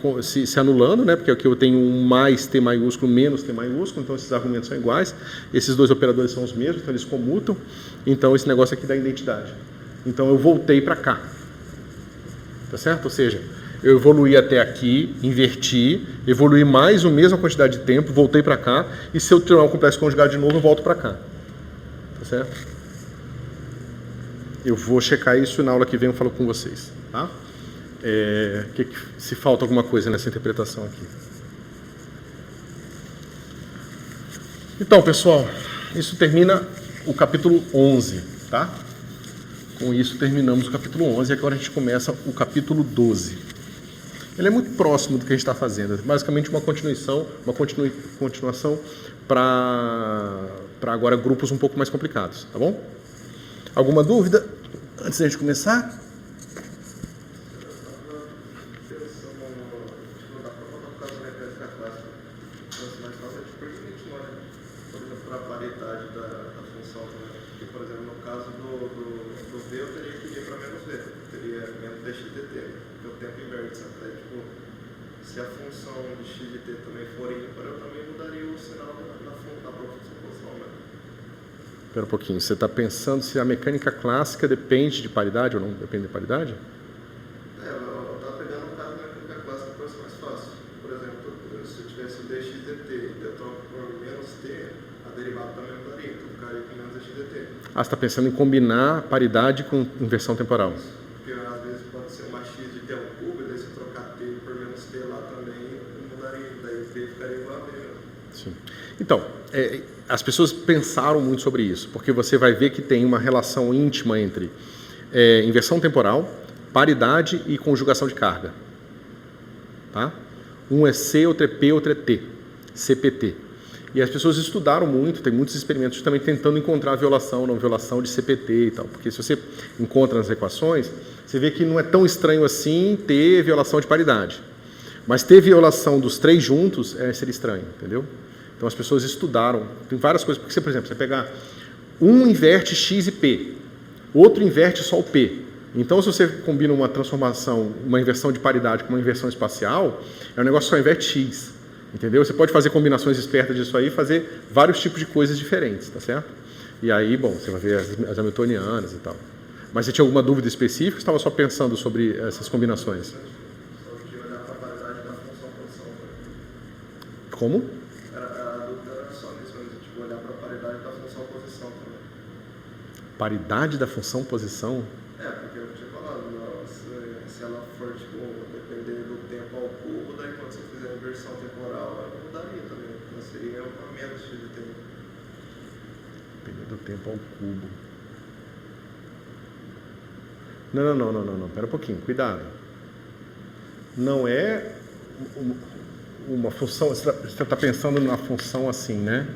anulando, né? Porque aqui eu tenho um mais T maiúsculo, menos T maiúsculo, então esses argumentos são iguais. Esses dois operadores são os mesmos, então eles comutam. Então esse negócio aqui dá identidade. Então eu voltei para cá. Tá certo? Ou seja, eu evoluí até aqui, inverti, evoluí mais a mesma quantidade de tempo, voltei para cá, e se eu tirar um complexo conjugado de novo, eu volto para cá. Tá certo? Eu vou checar isso na aula que vem, eu falo com vocês. Tá? Se falta alguma coisa nessa interpretação aqui. Então, pessoal, isso termina o capítulo 11, tá? Com isso terminamos o capítulo 11 e agora a gente começa o capítulo 12. Ele é muito próximo do que a gente está fazendo, basicamente uma continuação para agora grupos um pouco mais complicados, tá bom? Alguma dúvida antes da gente começar? Se a função de x de t também for ímpar, eu também mudaria o sinal da própria função, né? Espera um pouquinho, você está pensando se a mecânica clássica depende de paridade ou não depende de paridade? Eu estava pegando o caso da mecânica clássica para ser mais fácil. Por exemplo, se eu tivesse o dx dt e eu troco por menos t, a derivada também mudaria, então eu ficaria com menos dx dt. Ah, você está pensando em combinar paridade com inversão temporal? Porque às vezes pode ser uma x de t ao cubo, e daí se eu trocar t por menos t lá também, mudaria, daí t ficaria igual a b, né? Sim. Então, as pessoas pensaram muito sobre isso, porque você vai ver que tem uma relação íntima entre inversão temporal, paridade e conjugação de carga. Tá? Um é C, outro é P, outro é T. CPT. E as pessoas estudaram muito, tem muitos experimentos justamente tentando encontrar violação ou não violação de CPT e tal. Porque se você encontra nas equações, você vê que não é tão estranho assim ter violação de paridade. Mas ter violação dos três juntos seria estranho, entendeu? Então as pessoas estudaram, tem várias coisas. Porque, por exemplo, você pegar um inverte X e P, outro inverte só o P. Então, se você combina uma transformação, uma inversão de paridade com uma inversão espacial, é um negócio que só inverte X. Entendeu? Você pode fazer combinações espertas disso aí e fazer vários tipos de coisas diferentes, tá certo? E aí, bom, você vai ver as hamiltonianas e tal. Mas você tinha alguma dúvida específica ou estava só pensando sobre essas combinações? Só que olhar para a paridade da função posição. Como? A dúvida era só nisso, mas tipo, olhar para a paridade da função posição também. Paridade da função posição? Porque eu tinha falado, se ela for, tipo, depender do tempo ao cubo, daí quando você fizer a inversão temporal, ela mudaria também. Então seria uma menos x de tempo. Depender do tempo ao cubo. Não. Pera um pouquinho, cuidado. Não é uma função... Você está pensando na função assim, né?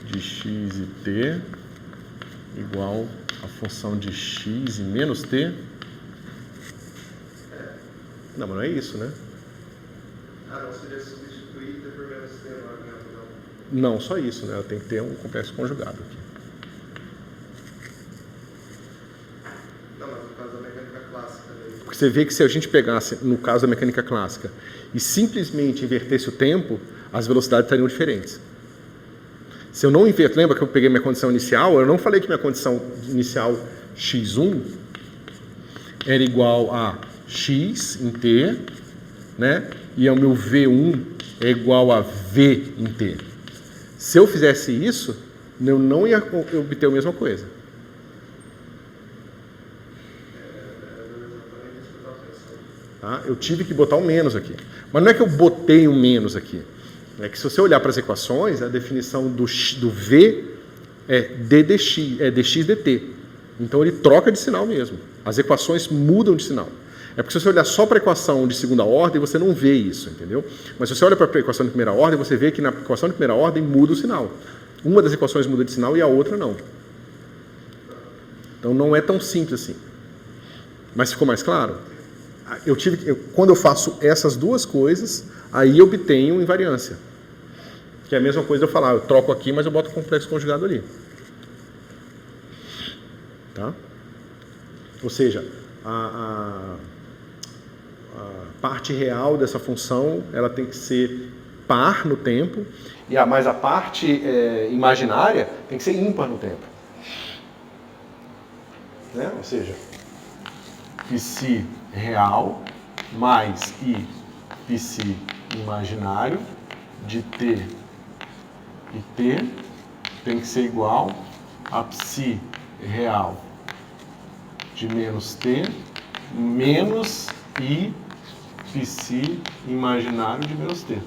De x e t igual a função de x e menos t. Não, mas não é isso, né? Não seria substituir t por menos t no argumento, não? Não, só isso, né? Ela tem que ter um complexo conjugado aqui. Não, mas no caso da mecânica clássica... Daí... Porque você vê que se a gente pegasse, no caso da mecânica clássica, e simplesmente invertesse o tempo, as velocidades estariam diferentes. Se eu não inverto, lembra que eu peguei minha condição inicial? Eu não falei que minha condição inicial x1 era igual a x em t, né? E o meu v1 é igual a v em t. Se eu fizesse isso, eu não ia obter a mesma coisa. Tá? Eu tive que botar um menos aqui. Mas não é que eu botei um menos aqui. É que se você olhar para as equações, a definição do V é ddx, é dx dt. Então ele troca de sinal mesmo. As equações mudam de sinal. É porque se você olhar só para a equação de segunda ordem, você não vê isso, entendeu? Mas se você olha para a equação de primeira ordem, você vê que na equação de primeira ordem muda o sinal. Uma das equações muda de sinal e a outra não. Então não é tão simples assim. Mas ficou mais claro? Quando eu faço essas duas coisas, aí eu obtenho invariância. Que é a mesma coisa de eu falar, eu troco aqui, mas eu boto o complexo conjugado ali. Tá? Ou seja, a parte real dessa função ela tem que ser par no tempo, mas a parte imaginária tem que ser ímpar no tempo. Né? Ou seja, psi real mais i psi imaginário de t e t tem que ser igual a psi real de menos t menos i psi imaginário de menos t.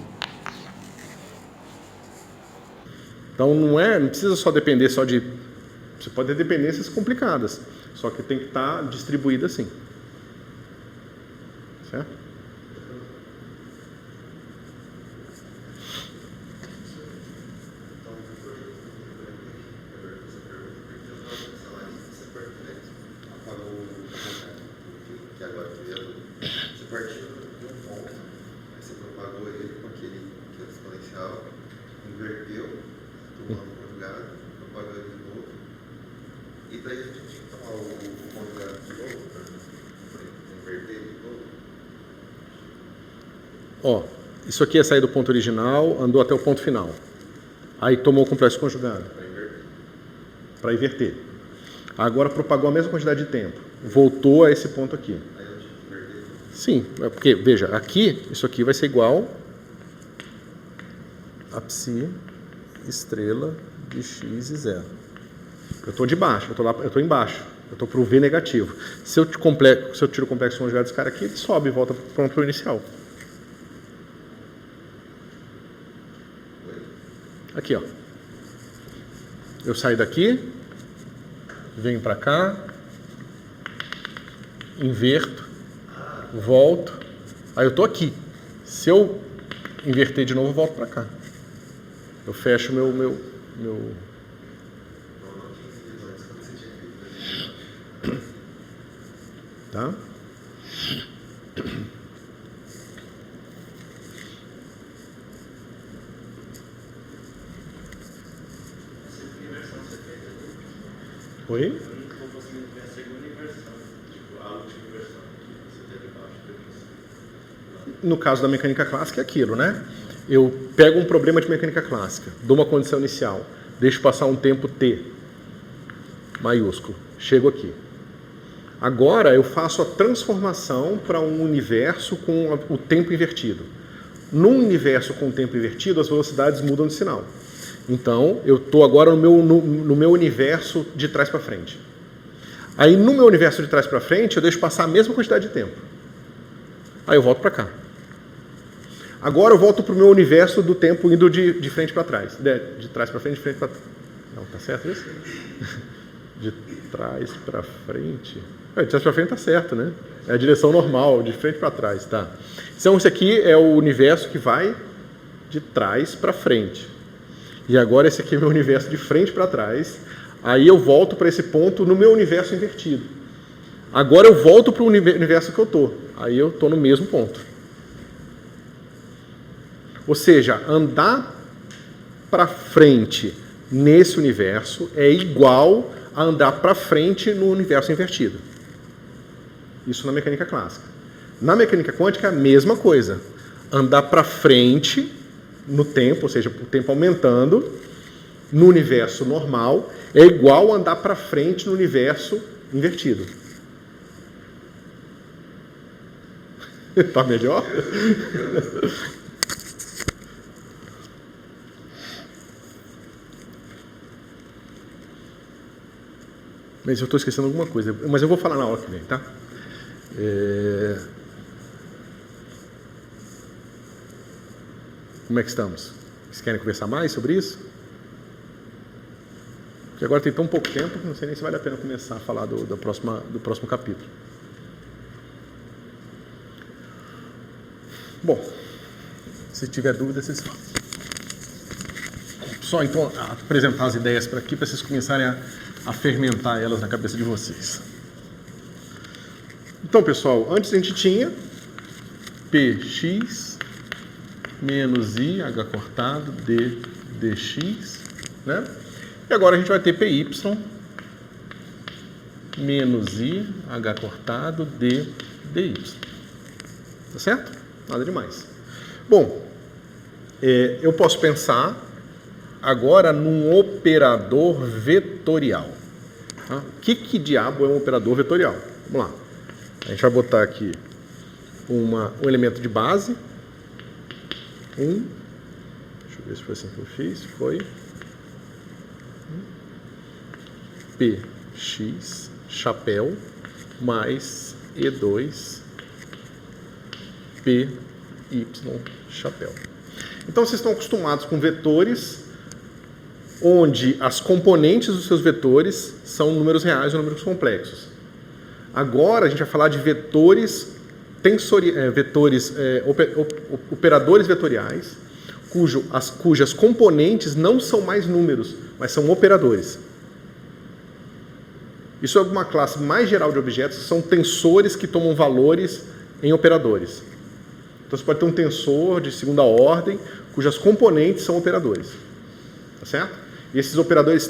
Então não precisa só depender só de... Você pode ter dependências complicadas, só que tem que estar distribuída assim. Certo? Você partiu de um ponto, aí você propagou ele com aquele que é exponencial, inverteu, tomando o conjugado, propagou ele de novo, e daí a gente tinha que tomar o conjugado de novo, para inverter ele de novo. Ó, isso aqui é sair do ponto original, andou até o ponto final. Aí tomou o complexo conjugado. Para inverter. Agora propagou a mesma quantidade de tempo. Voltou a esse ponto aqui. Aí eu tinha que inverter. Sim, porque, veja, aqui, isso aqui vai ser igual a psi estrela de x e zero. Eu estou de baixo, eu estou embaixo. Eu estou para o V negativo. Se eu tiro o complexo conjugado desse cara aqui, ele sobe e volta para o ponto inicial. Aqui, ó. Eu saio daqui, venho para cá, inverto, volto, aí eu tô aqui. Se eu inverter de novo, eu volto para cá. Eu fecho meu... Tá? Oi? Eu não estou conseguindo ver a segunda inversão, tipo, a última inversão que você teve embaixo. No caso da mecânica clássica é aquilo, né? Eu pego um problema de mecânica clássica, dou uma condição inicial, deixo passar um tempo t, maiúsculo, chego aqui. Agora eu faço a transformação para um universo com o tempo invertido. Num universo com o tempo invertido, as velocidades mudam de sinal. Então, eu estou agora no meu universo de trás para frente. Aí, no meu universo de trás para frente, eu deixo passar a mesma quantidade de tempo. Aí eu volto para cá. Agora eu volto para o meu universo do tempo indo de frente para trás. De trás para frente, de frente para trás. Não, tá certo isso? De trás para frente... De trás para frente tá certo, né? É a direção normal, de frente para trás, tá? Então, esse aqui é o universo que vai de trás para frente. E agora esse aqui é meu universo de frente para trás. Aí eu volto para esse ponto no meu universo invertido. Agora eu volto para o universo que eu estou. Aí eu estou no mesmo ponto. Ou seja, andar para frente nesse universo é igual a andar para frente no universo invertido. Isso na mecânica clássica. Na mecânica quântica é a mesma coisa. Andar para frente no tempo, ou seja, o tempo aumentando, no universo normal, é igual a andar para frente no universo invertido. Tá melhor? Mas eu estou esquecendo alguma coisa, mas eu vou falar na hora que vem, tá? Como é que estamos? Vocês querem conversar mais sobre isso? Porque agora tem tão pouco tempo que não sei nem se vale a pena começar a falar do próximo capítulo. Bom, se tiver dúvida, vocês falam. Só então apresentar as ideias para aqui, para vocês começarem a fermentar elas na cabeça de vocês. Então, pessoal, antes a gente tinha px menos i, h cortado, dx, né? E agora a gente vai ter py menos i, h cortado, dy. Tá certo? Nada demais. Bom, eu posso pensar agora num operador vetorial. Tá? O que diabo é um operador vetorial? Vamos lá. A gente vai botar aqui um elemento de base. Deixa eu ver se foi assim que eu fiz. Foi px chapéu mais e2 py chapéu. Então vocês estão acostumados com vetores onde as componentes dos seus vetores são números reais ou números complexos. Agora a gente vai falar de vetores operadores vetoriais, cujas componentes não são mais números, mas são operadores. Isso é uma classe mais geral de objetos, são tensores que tomam valores em operadores. Então você pode ter um tensor de segunda ordem, cujas componentes são operadores. Tá certo? E esses operadores,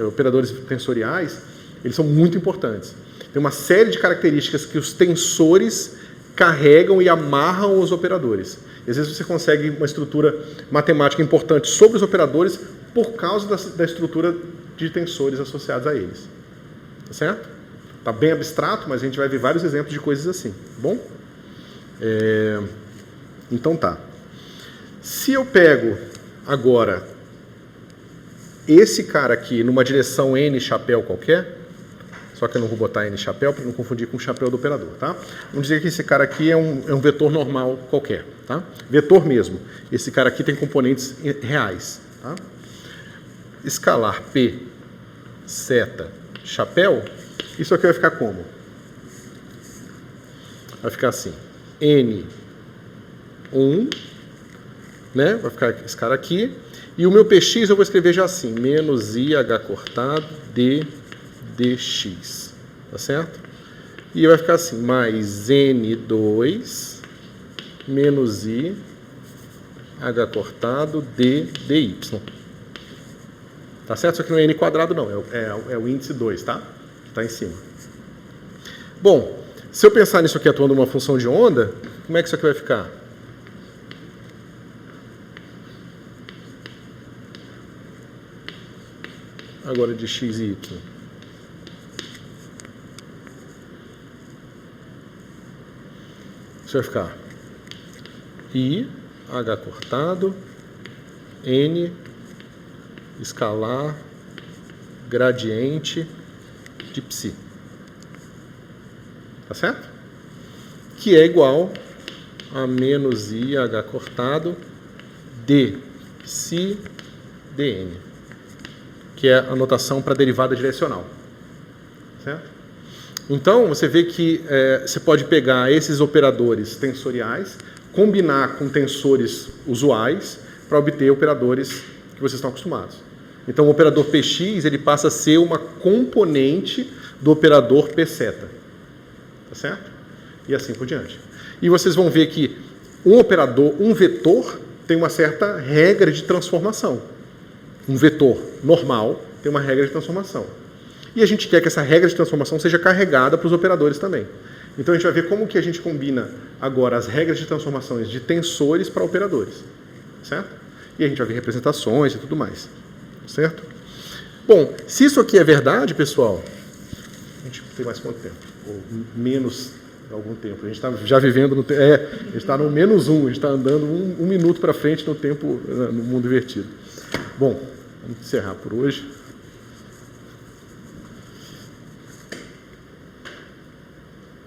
operadores tensoriais, eles são muito importantes. Tem uma série de características que os tensores carregam e amarram os operadores. E às vezes você consegue uma estrutura matemática importante sobre os operadores por causa da estrutura de tensores associados a eles. Tá certo? Está bem abstrato, mas a gente vai ver vários exemplos de coisas assim. Tá bom? Então tá. Se eu pego agora esse cara aqui numa direção n chapéu qualquer, só que eu não vou botar n chapéu para não confundir com o chapéu do operador, tá? Vamos dizer que esse cara aqui é um vetor normal qualquer, tá? Vetor mesmo. Esse cara aqui tem componentes reais, tá? Escalar p, seta, chapéu, isso aqui vai ficar como? Vai ficar assim, n1, né? Vai ficar esse cara aqui, e o meu px eu vou escrever já assim, menos i, h cortado, dx, tá certo? E vai ficar assim, mais n2 menos i, h cortado, dy. Tá certo? Isso aqui não é n quadrado não, é o índice 2, tá? Que tá em cima. Bom, se eu pensar nisso aqui atuando uma função de onda, como é que isso aqui vai ficar? Agora de x e y. Isso vai ficar I, H cortado, N, escalar, gradiente de psi. Tá certo? Que é igual a menos I, H cortado, d psi, dn. Que é a notação para derivada direcional. Certo? Então, você vê que você pode pegar esses operadores tensoriais, combinar com tensores usuais, para obter operadores que vocês estão acostumados. Então, o operador px ele passa a ser uma componente do operador pseta. Tá certo? E assim por diante. E vocês vão ver que um vetor, tem uma certa regra de transformação. Um vetor normal tem uma regra de transformação. E a gente quer que essa regra de transformação seja carregada para os operadores também. Então a gente vai ver como que a gente combina agora as regras de transformações de tensores para operadores. Certo? E a gente vai ver representações e tudo mais. Certo? Bom, se isso aqui é verdade, pessoal, a gente tem mais quanto tempo? Ou menos algum tempo. A gente está já vivendo no a gente está no menos 1, a gente está andando um minuto para frente no tempo, no mundo invertido. Bom, vamos encerrar por hoje.